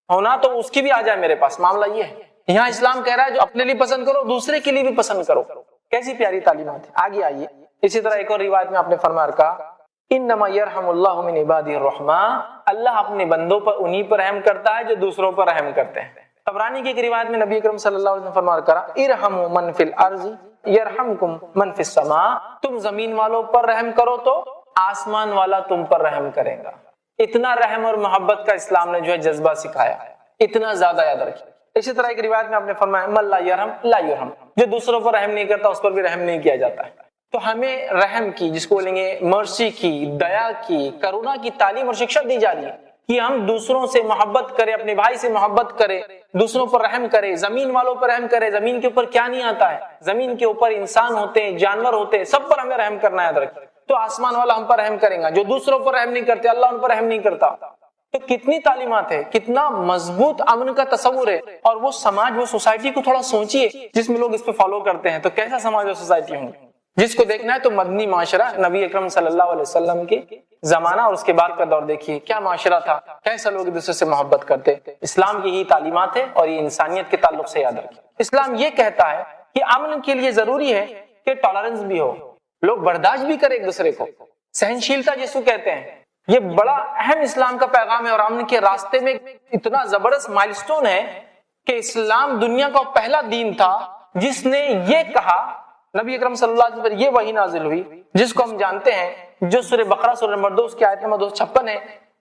ہونا تو اس کی بھی آ جائے میرے پاس. معاملہ یہ ہے. یہاں اسلام کہہ رہا ہے جو اپنے لیے پسند کرو دوسرے کے لیے بھی پسند کرو. کیسی پیاری تعلیمات ہے. آگے آئیے. اسی طرح ایک اور روایت میں آپ نے فرمایا کہا انما یرحم اللہ من عبادہ الرحماء، اللہ اپنے بندوں پر انہی پر رحم کرتا ہے جو دوسروں پر رحم کرتے ہیں. طبرانی کی ایک روایت میں نبی اکرم صلی اللہ علیہ وسلم فرمایا کرا ارحموا من فی الارض یرحمکم من فی السماء، تم زمین والوں پر رحم کرو تو آسمان والا تم پر رحم کرے گا. اتنا رحم اور محبت کا اسلام نے جو ہے جذبہ سکھایا، اتنا زیادہ. یاد رکھیے. اسی طرح ایک روایت میں آپ نے فرمایا من لا یرحم لا یرحم، جو دوسروں پر رحم نہیں کرتا اس پر بھی رحم نہیں کیا جاتا ہے. تو ہمیں رحم کی، جس کو بولیں گے مرسی کی، دیا کی، کرونا کی تعلیم اور شکشا دی جا رہی ہے کہ ہم دوسروں سے محبت کریں، اپنے بھائی سے محبت کریں، دوسروں پر رحم کریں، زمین والوں پر رحم کریں. زمین کے اوپر کیا نہیں آتا ہے، زمین کے اوپر انسان ہوتے ہیں، جانور ہوتے ہیں، سب پر ہمیں رحم کرنا ہے. یاد رکھیں. تو آسمان والا ہم پر رحم کرے گا. جو دوسروں پر رحم نہیں کرتے اللہ ان پر رحم نہیں کرتا. تو کتنی تعلیمات ہے، کتنا مضبوط امن کا تصور ہے. اور وہ سماج، وہ سوسائٹی کو تھوڑا سوچیے جس میں لوگ اس پہ فالو کرتے ہیں تو کیسا سماج اور سوسائٹی ہوں گی. جس کو دیکھنا ہے تو مدنی معاشرہ نبی اکرم صلی اللہ علیہ وسلم کے زمانہ اور اس کے بعد کا دور دیکھیے، کیا معاشرہ تھا، کیسا لوگ ایک دوسرے سے محبت کرتے. اسلام کی یہی تعلیمات ہے اور یہ انسانیت کے تعلق سے یاد رکھیں. اسلام یہ کہتا ہے کہ امن کے لیے ضروری ہے کہ ٹالرنس بھی ہو، لوگ برداشت بھی کریں ایک دوسرے کو، سہنشیلتا جسو کہتے ہیں. یہ بڑا اہم اسلام کا پیغام ہے اور امن کے راستے میں اتنا زبردست مائلسٹون ہے کہ اسلام دنیا کا پہلا دین تھا جس نے یہ کہا، نبی اکرم صلی اللہ علیہ وسلم پر یہ وحی نازل ہوئی جس کو ہم جانتے ہیں جو سورہ بقرہ سورہ نمبر 2 اس کی آیت نمبر 256 ہے،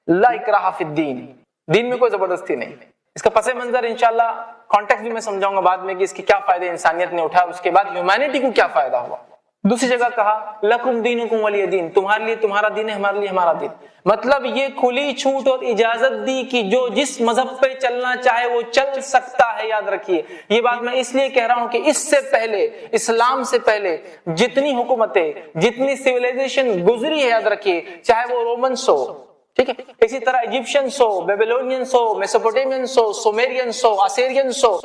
لا اکراہ فی الدین، دین میں کوئی زبردستی نہیں. اس کا پس منظر انشاءاللہ کانٹیکسٹ بھی میں سمجھاؤں گا بعد میں کہ اس کے کیا فائدے انسانیت نے اٹھایا، اس کے بعد ہیومینٹی کو کیا فائدہ ہوا. دوسری جگہ کہا لکم دینکم ولی دین، تمہارے لیے تمہارا دین ہے، ہمارے لیے ہمارا دین. مطلب یہ کھلی چھوٹ اور اجازت دی کہ جو جس مذہب پہ چلنا چاہے وہ چل سکتا ہے. یاد رکھیے یہ بات میں اس لیے کہہ رہا ہوں کہ اس سے پہلے، اسلام سے پہلے جتنی حکومتیں، جتنی سیویلائزیشن گزری ہے، یاد رکھیے چاہے وہ رومنس ہو، ٹھیک ہے، اسی طرح ایجپشنس ہو، بیبلونینس ہو، میسوپوٹیمینس ہو، سومیرینس ہو، اسیرینس ہو،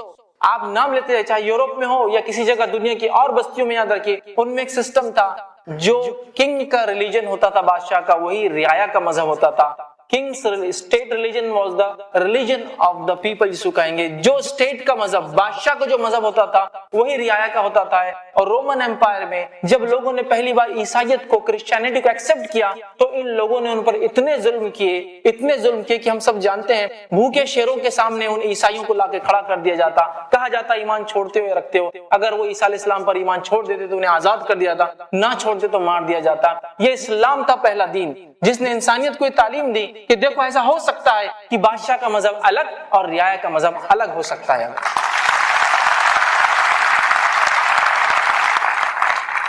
آپ نام لیتے ہیں، چاہے یورپ میں ہو یا کسی جگہ دنیا کی اور بستیوں میں، یاد رکھیے ان میں ایک سسٹم تھا جو کنگ کا ریلیجن ہوتا تھا، بادشاہ کا، وہی رعایا کا مذہب ہوتا تھا. Kings state religion was the religion of the people, جس کو کہیں گے جو اسٹیٹ کا مذہب، بادشاہ کا جو مذہب ہوتا تھا وہی رعایا کا ہوتا تھا. اور رومن امپائر میں جب لوگوں نے پہلی بار عیسائیت کو، کرسچینٹی کو ایکسپٹ کیا تو ان لوگوں نے ان پر اتنے ظلم کیے کہ ہم سب جانتے ہیں بھوکے شیروں کے سامنے ان عیسائیوں کو لا کے کھڑا کر دیا جاتا، کہا جاتا ایمان چھوڑتے ہو یا رکھتے ہو. اگر وہ عیسیٰ علیہ السلام پر ایمان چھوڑ دیتے تو انہیں آزاد کر دیا جاتا، نہ چھوڑتے تو مار دیا جاتا. یہ اسلام تھا پہلا دین جس نے انسانیت کو یہ تعلیم دی کہ دیکھو ایسا ہو سکتا ہے کہ بادشاہ کا مذہب الگ اور رعایا کا مذہب الگ ہو سکتا ہے.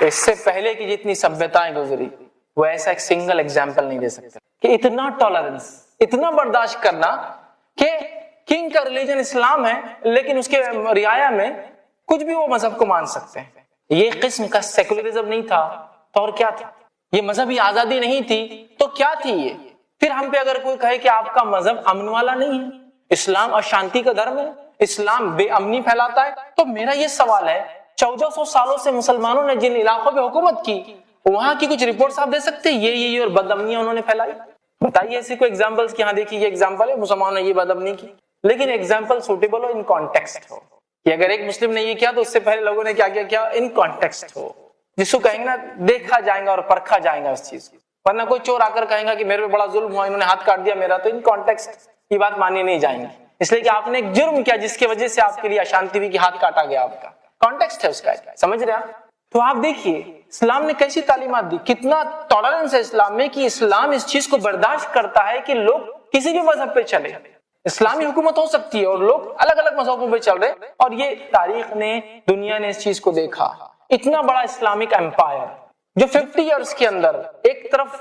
اس سے پہلے کی جتنی سبھیتائیں گزری وہ ایسا ایک سنگل ایگزامپل نہیں دے سکتے کہ اتنا ٹالرنس، اتنا برداشت کرنا کہ کنگ کا ریلیجن اسلام ہے لیکن اس کے رعایا میں کچھ بھی وہ مذہب کو مان سکتے ہیں. یہ قسم کا سیکولرزم نہیں تھا تو اور کیا تھا؟ یہ مذہبی آزادی نہیں تھی تو کیا تھی یہ؟ پھر ہم پہ اگر کوئی کہے کہ آپ کا مذہب امن والا نہیں ہے، اسلام اشانتی کا دھرم ہے، اسلام بے امنی پھیلاتا ہے، تو میرا یہ سوال ہے 1400 سالوں سے مسلمانوں نے جن علاقوں پہ حکومت کی وہاں کی کچھ رپورٹس آپ دے سکتے ہیں یہ اور بد امنیاں انہوں نے پھیلائی؟ بتائیے ایسی کوئی ایگزامپلس کہ ہاں دیکھیے یہ ایگزامپل ہے مسلمانوں نے یہ بد امنی کی، لیکن ایگزامپل سوٹیبل ہو، ان کانٹیکسٹ ہو کہ اگر ایک مسلم نے یہ کیا تو اس سے پہلے لوگوں نے کیا کیا ان کانٹیکسٹ ہو، جس کو کہیں گے نا دیکھا جائے گا اور پرکھا جائے گا اس چیز کو. ورنہ کوئی چور آ کر کہیں گا کہ میرے پہ بڑا ظلم ہوا، انہوں نے ہاتھ کاٹ دیا میرا، تو ان کانٹیکسٹ یہ بات مانی نہیں جائیں گی، اس لیے کہ آپ نے ایک جرم کیا جس کی وجہ سے آپ کے لیے اشانتی ہوئی کہ ہاتھ کاٹا گیا، آپ کا کانٹیکسٹ ہے اس کا، سمجھ رہے آپ؟ تو آپ دیکھیے اسلام نے کیسی تعلیمات دی، کتنا ٹالرنس ہے اسلام میں کہ اسلام اس چیز کو برداشت کرتا ہے کہ لوگ کسی بھی مذہب پہ چلے، اسلامی حکومت ہو سکتی ہے اور لوگ الگ الگ مذہبوں پہ چل رہے، اور یہ تاریخ نے، دنیا نے اس چیز کو دیکھا. اتنا بڑا اسلامک امپائر جو 50 ایئرس کے اندر ایک طرف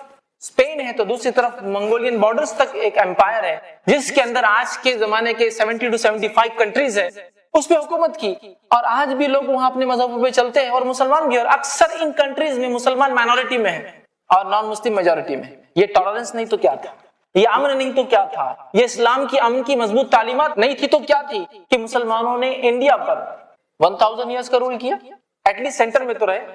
اسپین ہے تو دوسری طرف منگولین بارڈرز تک ایک امپائر ہے جس کے اندر آج کے زمانے کے 70 to 75 کنٹریز ہے، اس پہ حکومت کی، اور آج بھی لوگ وہاں اپنے مذہبوں پہ چلتے ہیں اور مسلمان بھی، اور اکثر ان کنٹریز میں مسلمان مائنورٹی میں ہیں اور نان مسلم میجورٹی میں. یہ ٹالرنس نہیں تو کیا تھا؟ یہ امن نہیں تو کیا تھا؟ یہ اسلام کی امن کی مضبوط تعلیمات نہیں تھی تو کیا تھی کہ مسلمانوں نے انڈیا پر 1000 ایئرس کا رول کیا؟ ایٹ لیسٹ سینٹر میں تو رہے،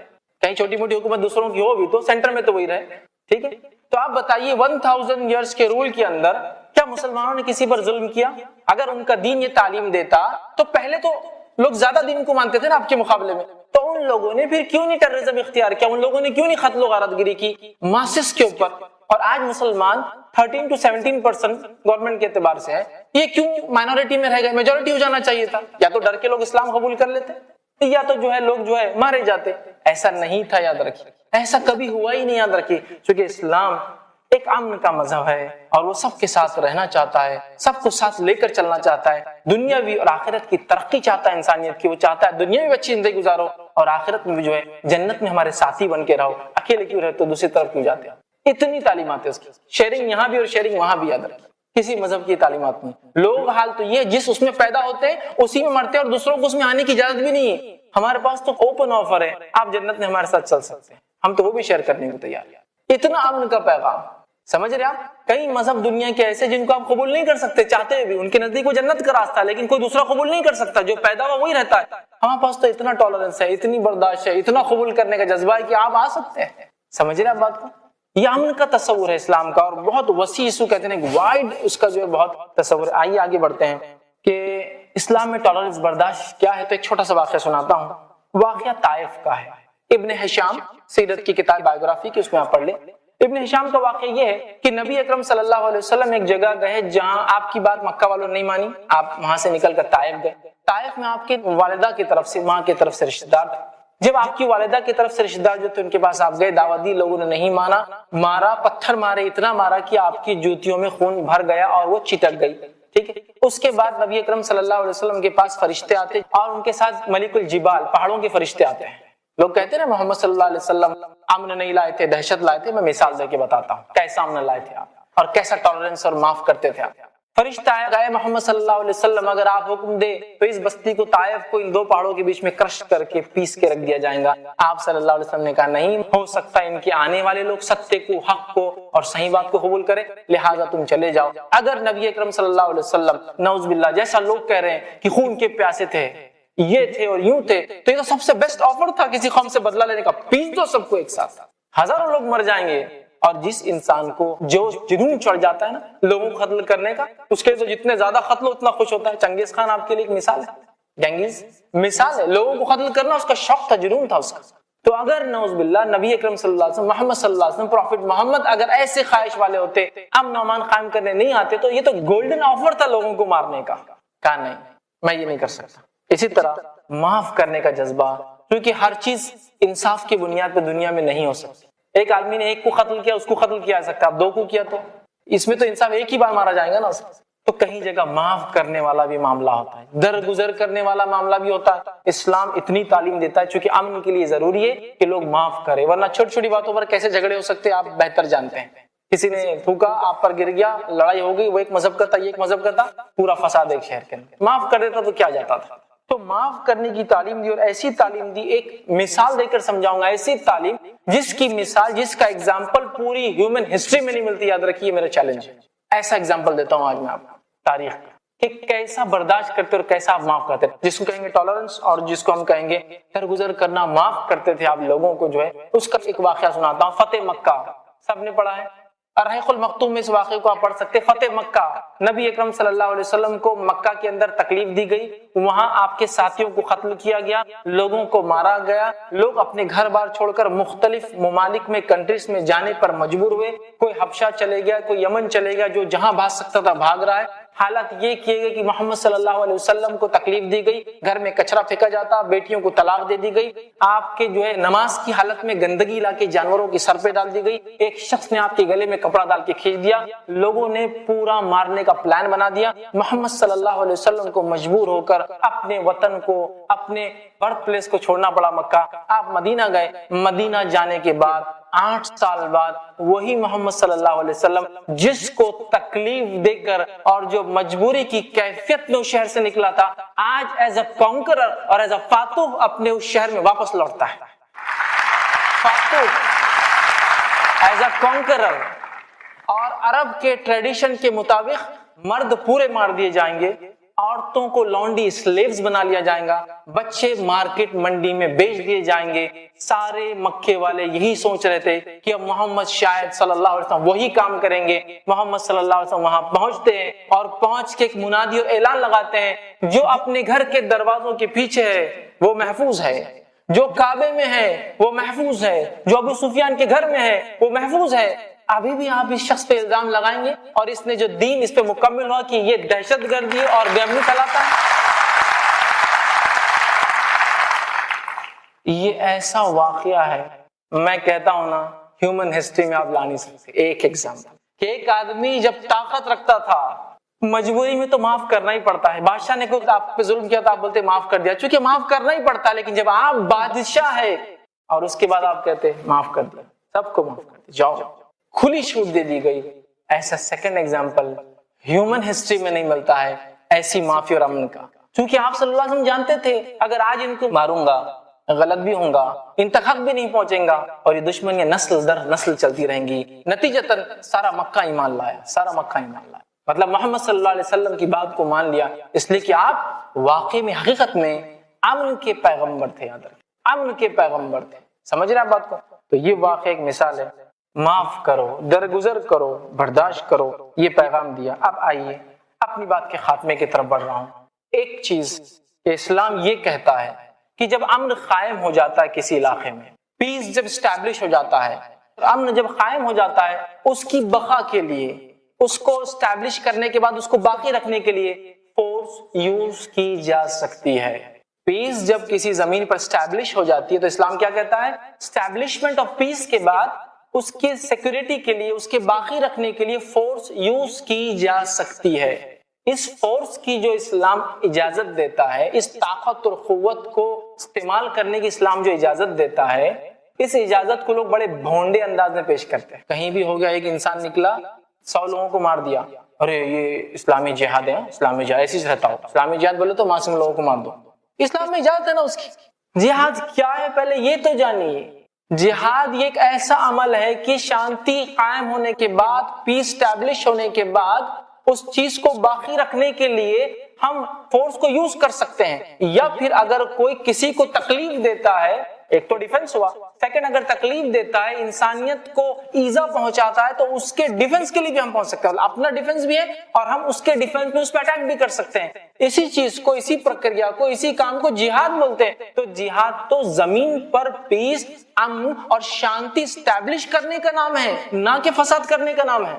کہیں چھوٹی موٹی حکومت دوسروں کی ہو بھی تو سینٹر میں تو وہی رہے، ٹھیک ہے؟ تو آپ بتائیے 1000 ایئرس کے رول کے اندر کیا مسلمانوں نے کسی پر ظلم کیا؟ اگر ان کا دین یہ تعلیم دیتا تو پہلے تو لوگ زیادہ دین کو مانتے تھے نا آپ کے مقابلے میں، تو ان لوگوں نے پھر کیوں نہیں ٹیررزم اختیار کیا؟ ان لوگوں نے کیوں نہیں قتل و غارت گری کی ماسس کے اوپر؟ اور آج مسلمان 13 to 17% گورنمنٹ کے اعتبار سے ہے، یہ کیوں مائنورٹی میں رہ گئے؟ میجورٹی ہو جانا چاہیے تھا، یا تو ڈر کے لوگ اسلام قبول کر لیتے یا تو لوگ مارے جاتے. ایسا نہیں تھا، یاد رکھیے، ایسا کبھی ہوا ہی نہیں، یاد رکھیے، کیونکہ اسلام ایک امن کا مذہب ہے اور وہ سب کے ساتھ رہنا چاہتا ہے، سب کو ساتھ لے کر چلنا چاہتا ہے، دنیاوی اور آخرت کی ترقی چاہتا ہے انسانیت کی. وہ چاہتا ہے دنیا میں اچھی زندگی گزارو اور آخرت میں بھی جنت میں ہمارے ساتھی بن کے رہو، اکیلے کیوں رہتے ہو، دوسری طرف کیوں جاتے ہو؟ اتنی تعلیمات ہے اس کی، شیئرنگ یہاں بھی اور شیئرنگ وہاں بھی، یاد رکھیے کسی مذہب کی تعلیمات نہیں. لوگ حال تو یہ جس اس میں پیدا ہوتے ہیں اسی میں مرتے ہیں اور دوسروں کو اس میں آنے کی اجازت بھی نہیں ہے. ہمارے پاس تو اوپن آفر ہے، آپ جنت میں ہمارے ساتھ چل سکتے ہیں، ہم تو وہ بھی شیئر کرنے کو تیار ہیں. اتنا امن کا پیغام، سمجھ رہے آپ؟ کئی مذہب دنیا کے ایسے جن کو آپ قبول نہیں کر سکتے چاہتے بھی، ان کے نزدیک وہ جنت کا راستہ ہے لیکن کوئی دوسرا قبول نہیں کر سکتا، جو پیدا ہوا وہی رہتا ہے. ہمارے پاس تو اتنا ٹالرنس ہے، اتنی برداشت ہے، اتنا قبول کرنے کا جذبہ ہے کہ آپ آ سکتے ہیں. سمجھ رہے آپ بات کو؟ یہ امن کا تصور ہے اسلام کا، اور بہت وسیع، اس کو کہتے ہیں وائڈ، اس کا بہت تصور ہے. آئیے آگے بڑھتے ہیں کہ اسلام میں ٹالرنس، برداشت کیا ہے. تو ایک چھوٹا سا واقعہ سناتا ہوں. واقعہ طائف کا ہے. ابن ہشام سیرت کی کتاب بایوگرافی کی، اس میں آپ پڑھ لیں۔ ابن ہشام کا واقعہ یہ ہے کہ نبی اکرم صلی اللہ علیہ وسلم ایک جگہ گئے جہاں آپ کی بات مکہ والوں نے نہیں مانی، آپ وہاں سے نکل کر طائف گئے۔ طائف میں آپ کے والدہ کی طرف سے، ماں کی طرف سے رشتہ دار تھے۔ جب آپ کی والدہ کی طرف سے رشتہ دار جو تھے ان کے پاس آپ گئے، دعوت دی، لوگوں نے نہیں مانا، مارا، پتھر مارے، اتنا مارا کہ آپ کی جوتیوں میں خون بھر گیا اور وہ چٹک گئی، ٹھیک ہے۔ اس کے بعد نبی اکرم صلی اللہ علیہ وسلم کے پاس فرشتے آتے اور ان کے ساتھ ملک الجبال، پہاڑوں کے فرشتے آتے ہیں۔ لوگ کہتے ہیں نا محمد صلی اللہ علیہ وسلم امن نہیں لائے تھے، دہشت لائے تھے۔ میں مثال دے کے بتاتا ہوں کیسا امن لائے تھے آپ اور کیسا ٹالرنس اور معاف کرتے تھے آپ۔ فرشتہ آیا، گئے محمد صلی اللہ علیہ وسلم اگر آپ حکم دے تو اس بستی کو، طائف کو، ان دو پہاڑوں کے بیچ میں کرش کر کے پیس کے رکھ دیا جائے گا۔ آپ صلی اللہ علیہ وسلم نے کہا نہیں ہو سکتا، ان کے آنے والے لوگ ستیہ کو، حق کو اور صحیح بات کو قبول کریں، لہٰذا تم چلے جاؤ۔ اگر نبی اکرم صلی اللہ علیہ وسلم نعوذ باللہ جیسا لوگ کہہ رہے ہیں کہ خون کے پیاسے تھے، یہ تھے اور یوں تھے، تو یہ تو سب سے بیسٹ آفر تھا کسی قوم سے بدلہ لینے کا، پیس دو سب کو ایک ساتھ، ہزاروں لوگ مر جائیں گے۔ اور جس انسان کو جوش جنون چڑھ جاتا ہے نا لوگوں کو قتل کرنے کا، اس کے تو جتنے زیادہ قتل اتنا خوش ہوتا ہے۔ چنگیز خان آپ کے لیے ایک مثال ہے، جنگیز مثال ہے، لوگوں کو قتل کرنا اس کا شوق تھا، جنون تھا اس کا۔ تو اگر نعوذ باللہ نبی اکرم صلی اللہ علیہ وسلم، محمد صلی اللہ علیہ وسلم، پروفٹ محمد اگر ایسے خواہش والے ہوتے، امن و امان قائم کرنے نہیں آتے، تو یہ تو گولڈن آفر تھا لوگوں کو مارنے کا۔ کہا نہیں میں یہ نہیں کر سکتا۔ اسی طرح معاف کرنے کا جذبہ، کیونکہ ہر چیز انصاف کی بنیاد پہ دنیا میں نہیں ہو سکتی۔ ایک آدمی نے ایک کو قتل کیا، اس کو قتل کیا جا سکتا، اب دو کو کیا تو اس میں تو انصاف ایک ہی بار مارا جائے گا نا۔ تو کہیں جگہ معاف کرنے والا بھی معاملہ ہوتا ہے، درگزر کرنے والا معاملہ بھی ہوتا ہے۔ اسلام اتنی تعلیم دیتا ہے چونکہ امن کے لیے ضروری ہے کہ لوگ معاف کریں، ورنہ چھوٹی چھوٹی باتوں پر کیسے جھگڑے ہو سکتے ہیں آپ بہتر جانتے ہیں۔ کسی نے تھوکا، آپ پر گر گیا، لڑائی ہو گئی، وہ ایک مذہب کا تھا، یہ ایک مذہب کا تھا، پورا فساد ایک شہر کے اندر۔ معاف کر دیتا تو کیا جاتا تھا۔ تو معاف کرنے کی تعلیم دی، اور ایسی تعلیم دی، ایک مثال دے کر سمجھاؤں گا، ایسی تعلیم جس کی مثال، جس کا ایگزامپل پوری ہیومن ہسٹری میں نہیں ملتی، یاد رکھیے میرا چیلنج ہے۔ ایسا ایگزامپل دیتا ہوں آج میں آپ کو تاریخ کا، کہ کیسا برداشت کرتے اور کیسا آپ معاف کرتے، جس کو کہیں گے ٹالرنس اور جس کو ہم کہیں گے درگزر کرنا، معاف کرتے تھے آپ لوگوں کو جو ہے۔ اس کا ایک واقعہ سناتا ہوں، فتح مکہ سب نے پڑھا ہے، الرحیق المختوم میں اس واقعے کو آپ پڑھ سکتے۔ فتح مکہ، نبی اکرم صلی اللہ علیہ وسلم کو مکہ کے اندر تکلیف دی گئی، وہاں آپ کے ساتھیوں کو قتل کیا گیا، لوگوں کو مارا گیا، لوگ اپنے گھر بار چھوڑ کر مختلف ممالک میں، کنٹریز میں جانے پر مجبور ہوئے، کوئی حبشہ چلے گیا، کوئی یمن چلے گیا، جو جہاں بھاگ سکتا تھا بھاگ رہا ہے۔ حالت یہ کیے گئے کہ محمد صلی اللہ علیہ وسلم کو تکلیف دی گئی، گھر میں کچرا پھینکا جاتا، بیٹیوں کو طلاق دے دی گئی، آپ کے جو ہے نماز کی حالت میں گندگی لا کے جانوروں کے سر پہ ڈال دی گئی، ایک شخص نے آپ کے گلے میں کپڑا ڈال کے کھینچ دیا، لوگوں نے پورا مارنے کا پلان بنا دیا۔ محمد صلی اللہ علیہ وسلم کو مجبور ہو کر اپنے وطن کو، اپنے برتھ پلیس کو چھوڑنا پڑا مکہ۔ آپ مدینہ گئے، مدینہ جانے کے بعد 8 سال بعد وہی محمد صلی اللہ علیہ وسلم جس کو تکلیف دے کر اور جو مجبوری کی کیفیت میں اس شہر سے نکلا تھا، آج ایز اے کانکرر اور ایز اے فاتح اپنے اس شہر میں واپس لوٹتا ہے۔ فاتح ایز اے کانکرر، اور عرب کے ٹریڈیشن کے مطابق مرد پورے مار دیے جائیں گے، عورتوں کو لانڈی سلیوز بنا لیا جائے گا، بچے مارکیٹ منڈی میں بیچ دیے جائیں گے۔ سارے مکے والے یہی سوچ رہے تھے کہ اب محمد شاید صلی اللہ علیہ وسلم وہی کام کریں گے۔ محمد صلی اللہ علیہ وسلم وہاں پہنچتے ہیں اور پہنچ کے ایک منادی اور اعلان لگاتے ہیں، جو اپنے گھر کے دروازوں کے پیچھے ہے وہ محفوظ ہے، جو کعبے میں ہے وہ محفوظ ہے، جو ابو سفیان کے گھر میں ہے وہ محفوظ ہے۔ ابھی بھی آپ اس شخص پہ الزام لگائیں گے اور اس نے جو دین اس پہ مکمل ہوا کہ یہ دہشت گردی اور بے امنی پھیلاتا ہے۔ یہ ایسا واقعہ ہے، میں کہتا ہوں نا ہیومن ہسٹری میں آپ لا نہیں سکتے۔ ایک ایگزامپل کہ ایک آدمی جب طاقت رکھتا تھا، مجبوری میں تو معاف کرنا ہی پڑتا ہے۔ بادشاہ نے کوئی آپ پہ ظلم کیا تو آپ بولتے معاف کر دیا، چونکہ معاف کرنا ہی پڑتا ہے۔ لیکن جب آپ بادشاہ ہے اور اس کے بعد آپ کہتے معاف کر دیا، سب کو معاف کر دیا، جاؤ، کھلی چھوٹ دے دی گئی۔ ایسا سیکنڈ ایگزامپل ہیومن ہسٹری میں نہیں ملتا ہے، ایسی معافی اور امن کا۔ چونکہ آپ صلی اللہ علیہ وسلم جانتے تھے اگر آج ان کو ماروں گا، غلط بھی ہوں گا، ان تک حق بھی نہیں پہنچیں گا، اور یہ دشمنیاں نسل در نسل چلتی رہیں گی۔ نتیجتاً سارا مکہ ایمان لایا، سارا مکہ ایمان لایا، مطلب محمد صلی اللہ علیہ وسلم کی بات کو مان لیا، اس لیے کہ آپ واقعی میں حقیقت میں امن کے پیغمبر تھے۔ یاد رکھیں، امن کے پیغمبر تھے۔ سمجھ رہے آپ بات کو؟ تو یہ واقعہ ایک مثال ہے، معاف کرو، درگزر کرو، برداشت کرو، یہ پیغام دیا۔ اب آئیے اپنی بات کے خاتمے کی طرف بڑھ رہا ہوں۔ ایک چیز کہ اسلام یہ کہتا ہے کہ جب امن قائم ہو جاتا ہے کسی علاقے میں، پیس جب اسٹیبلش ہو جاتا ہے، امن جب قائم ہو جاتا ہے، اس کی بقا کے لیے، اس کو اسٹیبلش کرنے کے بعد اس کو باقی رکھنے کے لیے فورس یوز کی جا سکتی ہے۔ پیس جب کسی زمین پر اسٹیبلش ہو جاتی ہے تو اسلام کیا کہتا ہے؟ اسٹیبلشمنٹ آف پیس کے بعد اس کی سیکورٹی کے لیے، اس کے باقی رکھنے کے لیے فورس یوز کی جا سکتی ہے۔ اس فورس کی جو اسلام اجازت دیتا ہے، اس طاقت اور قوت کو استعمال کرنے کی اسلام جو اجازت دیتا ہے، اس اجازت کو لوگ بڑے بھونڈے انداز میں پیش کرتے ہیں۔ کہیں بھی ہو گیا ایک انسان نکلا 100 لوگوں کو مار دیا، ارے یہ اسلامی جہاد ہے، اسلامی جہاد ایسے رہتا ہو، اسلامی جہاد بولے تو معصوم لوگوں کو مار دو۔ اسلام میں اجازت ہے نا اس کی۔ جہاد کیا ہے پہلے یہ تو جانیے۔ جہاد یہ ایک ایسا عمل ہے کہ شانتی قائم ہونے کے بعد، پیس اسٹیبلش ہونے کے بعد، اس چیز کو باقی رکھنے کے لیے ہم فورس کو یوز کر سکتے ہیں، یا پھر اگر کوئی کسی کو تکلیف دیتا ہے، ایک تو ڈیفنس ہوا، سیکنڈ اگر تکلیف دیتا ہے، انسانیت کو ایذا پہنچاتا ہے، تو اس کے ڈیفنس کے لیے بھی ہم پہنچ سکتے ہیں، اپنا ڈیفنس بھی ہے اور ہم اس کے ڈیفنس میں اس پہ اٹیک بھی کر سکتے ہیں۔ اسی چیز کو، اسی پرکریا کو، اسی کام کو جہاد بولتے ہیں۔ تو جہاد تو زمین پر پیس، امن اور شانتی اسٹیبلش کرنے کا نام ہے، نہ کہ فساد کرنے کا نام ہے۔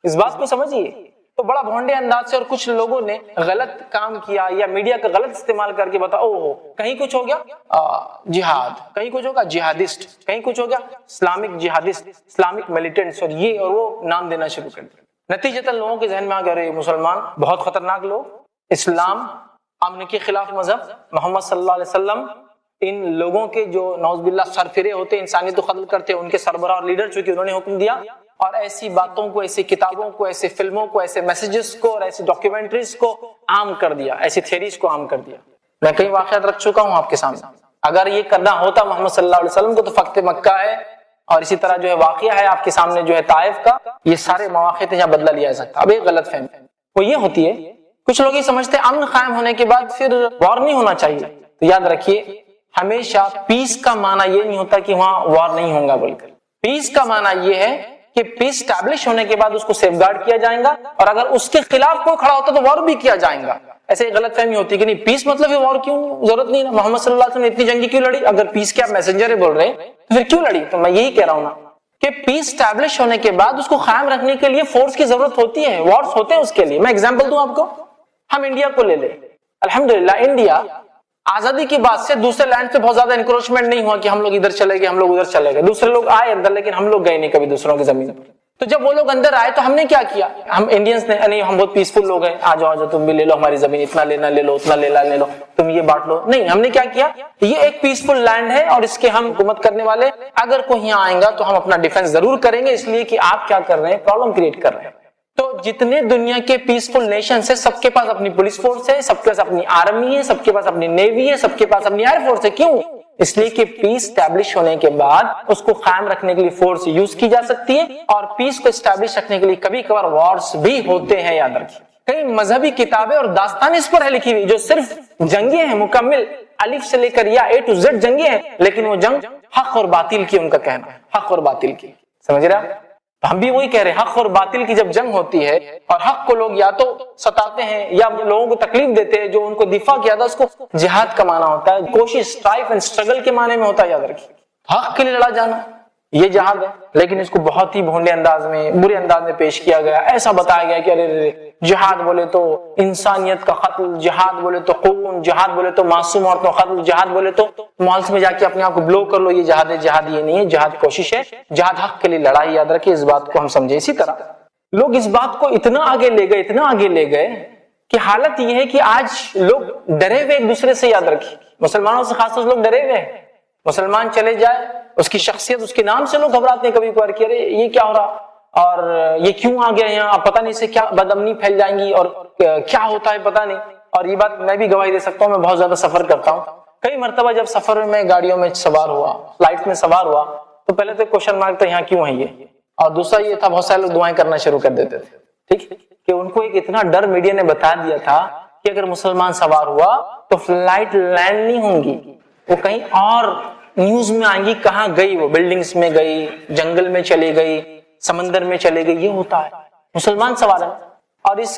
اس بات کو سمجھیے۔ تو بڑا بھونڈے انداز سے اور کچھ لوگوں نے غلط کام کیا یا میڈیا کا غلط استعمال کر کے بتا، کہیں کچھ ہو گیا جہاد، کہیں کچھ ہوگا جہادسٹ، کہیں کچھ ہو گیا اسلامک جہادسٹ، اسلامک ملیٹنٹس، اور یہ اور وہ نام دینا شروع کر دیا۔ نتیجتاً لوگوں کے ذہن میں آ گیا مسلمان بہت خطرناک لوگ، اسلام امن کے خلاف مذہب، محمد صلی اللہ علیہ وسلم ان لوگوں کے جو نعوذ باللہ سرفرے ہوتے، انسانیت کو قتل کرتے، ان کے سربراہ اور لیڈر چونکہ انہوں نے حکم دیا، اور ایسی باتوں کو، ایسی کتابوں کو، ایسے فلموں کو، ایسے میسیجز کو اور ایسی ڈاکیومنٹریز کو عام کر دیا، ایسی تھیریز کو عام کر دیا۔ میں کئی واقعات رکھ چکا ہوں آپ کے سامنے۔ اگر یہ کرنا ہوتا محمد صلی اللہ علیہ وسلم کو تو فتح مکہ ہے، اور اسی طرح جو ہے واقعہ ہے آپ کے سامنے جو ہے طائف کا، یہ سارے مواقع تھے جہاں بدلہ لیا جا سکتا۔ اب ایک غلط فہمی وہ یہ ہوتی ہے، کچھ لوگ یہ سمجھتے ہیں امن قائم ہونے کے بعد پھر وار نہیں ہونا چاہیے۔ تو یاد رکھیے، ہمیشہ پیس کا معنی یہ نہیں ہوتا کہ وہاں وار نہیں ہوگا، بلکہ پیس کا معنی یہ ہے کہ پیس اسٹیبلش ہونے کے بعد اس کو سیف گارڈ کیا جائے گا، اور اگر اس کے خلاف کوئی کھڑا ہوتا تو وار بھی کیا جائے گا۔ ایسے غلط فہمی ہوتی ہے کہ نہیں پیس مطلب وار کیوں، ضرورت نہیں، محمد صلی اللہ علیہ وسلم نے اتنی جنگی کیوں لڑی؟ اگر پیس کے آپ میسنجر بول رہے ہیں تو پھر کیوں لڑی؟ تو میں یہی کہہ رہا ہوں نا کہ پیس اسٹیبلش ہونے کے بعد اس کو قائم رکھنے کے لیے فورس کی ضرورت ہوتی ہے، وارز ہوتے ہیں اس کے لیے۔ میں ایگزامپل دوں آپ کو، ہم انڈیا کو لے لیں۔ الحمدللہ انڈیا آزادی کے بعد سے دوسرے لینڈ سے بہت زیادہ انکروچمنٹ نہیں ہوا کہ ہم لوگ ادھر چلے گئے، ہم لوگ ادھر چلے گئے، دوسرے لوگ آئے اندر لیکن ہم لوگ گئے نہیں کبھی دوسروں کی زمین پر۔ تو جب وہ لوگ اندر آئے تو ہم نے کیا کیا؟ ہم انڈینز نے، نہیں ہم بہت پیسفل لوگ ہیں، آ جاؤ تم بھی لے لو ہماری زمین، اتنا لینا لے لو، اتنا لینا لے لو، تم یہ بانٹ لو۔ نہیں، ہم نے کیا کیا؟ یہ ایک پیسفل لینڈ ہے اور اس کے ہم حکومت کرنے والے، اگر کوئی یہاں آئے گا تو ہم اپنا ڈیفنس ضرور کریں گے، اس لیے کہ آپ کیا کر رہے ہیں؟ پرابلم کریٹ کر رہے ہیں۔ تو جتنے دنیا کے پیسفل نیشنز ہیں، سب کے پاس اپنی پولیس فورس ہے، سب کے پاس اپنی آرمی ہے، سب کے پاس اپنی نیوی ہے، سب کے پاس اپنی ایئر فورس ہے۔ کیوں؟ اس لیے کہ پیس اسٹیبلش ہونے کے بعد اس کو قائم رکھنے کے لیے فورس یوز کی جا سکتی ہے، اور پیس کو اسٹیبلش رکھنے کے لیے کبھی کبھار وارز بھی ہوتے ہیں، یاد رکھیے۔ کئی مذہبی کتابیں اور داستانیں اس پر ہے لکھی ہوئی جو صرف جنگیں ہیں، مکمل الف سے لے کر یا اے ٹو زیڈ جنگیں ہیں، لیکن وہ جنگ حق اور باطل کی، ان کا کہنا حق اور باطل کی، سمجھ رہے ہیں؟ ہم بھی وہی کہہ رہے ہیں، حق اور باطل کی جب جنگ ہوتی ہے اور حق کو لوگ یا تو ستاتے ہیں یا لوگوں کو تکلیف دیتے ہیں، جو ان کو دفاع کیا تھا اس کو جہاد کا معنی ہوتا ہے، کوشش، اسٹرائف اینڈ اسٹرگل کے معنی میں ہوتا ہے، یاد رکھیے۔ حق کے لیے لڑا جانا یہ جہاد ہے، لیکن اس کو بہت ہی بھونڈے انداز میں، برے انداز میں پیش کیا گیا، ایسا بتایا گیا کہ ارے جہاد بولے تو انسانیت کا قتل، جہاد بولے تو خون، جہاد بولے تو معصوم عورتوں کا قتل، جہاد بولے تو مالس میں جا کے اپنے آپ کو بلو کر لو، یہ جہاد ہے۔ جہاد یہ نہیں ہے، جہاد کوشش ہے، جہاد حق کے لیے لڑائی، یاد رکھیے، اس بات کو ہم سمجھے۔ اسی طرح لوگ اس بات کو اتنا آگے لے گئے، اتنا آگے لے گئے کہ حالت یہ ہے کہ آج لوگ ڈرے ہوئے ایک دوسرے سے، یاد رکھیے، مسلمانوں سے خاص طور سے لوگ ڈرے ہوئے ہیں۔ مسلمان چلے جائے، اس کی شخصیت، اس کے نام سے لوگ گھبراتے ہیں کبھی کبھار کہ ارے یہ کیا ہو رہا، اور یہ کیوں آ گیا یہاں، اب پتہ نہیں سے کیا بدامنی پھیل جائیں گی اور کیا ہوتا ہے پتہ نہیں۔ اور یہ بات میں بھی گواہی دے سکتا ہوں، میں بہت زیادہ سفر کرتا ہوں، کئی مرتبہ جب سفر میں گاڑیوں میں سوار ہوا، فلائٹ میں سوار ہوا، تو پہلے تو کوشچن مارک تھا یہاں کیوں ہے یہ، اور دوسرا یہ تھا بہت سارے لوگ دعائیں کرنا شروع کر دیتے تھے، ٹھیک، کہ ان کو ایک اتنا ڈر میڈیا نے بتا دیا تھا کہ اگر مسلمان سوار ہوا تو فلائٹ لینڈ نہیں ہوں گی، وہ کہیں اور نیوز میں آئیں گی، کہاں گئی وہ، بلڈنگز میں گئی، جنگل میں چلے گئی، سمندر میں چلے گئی، یہ ہوتا ہے مسلمان سوار ہے۔ اور اس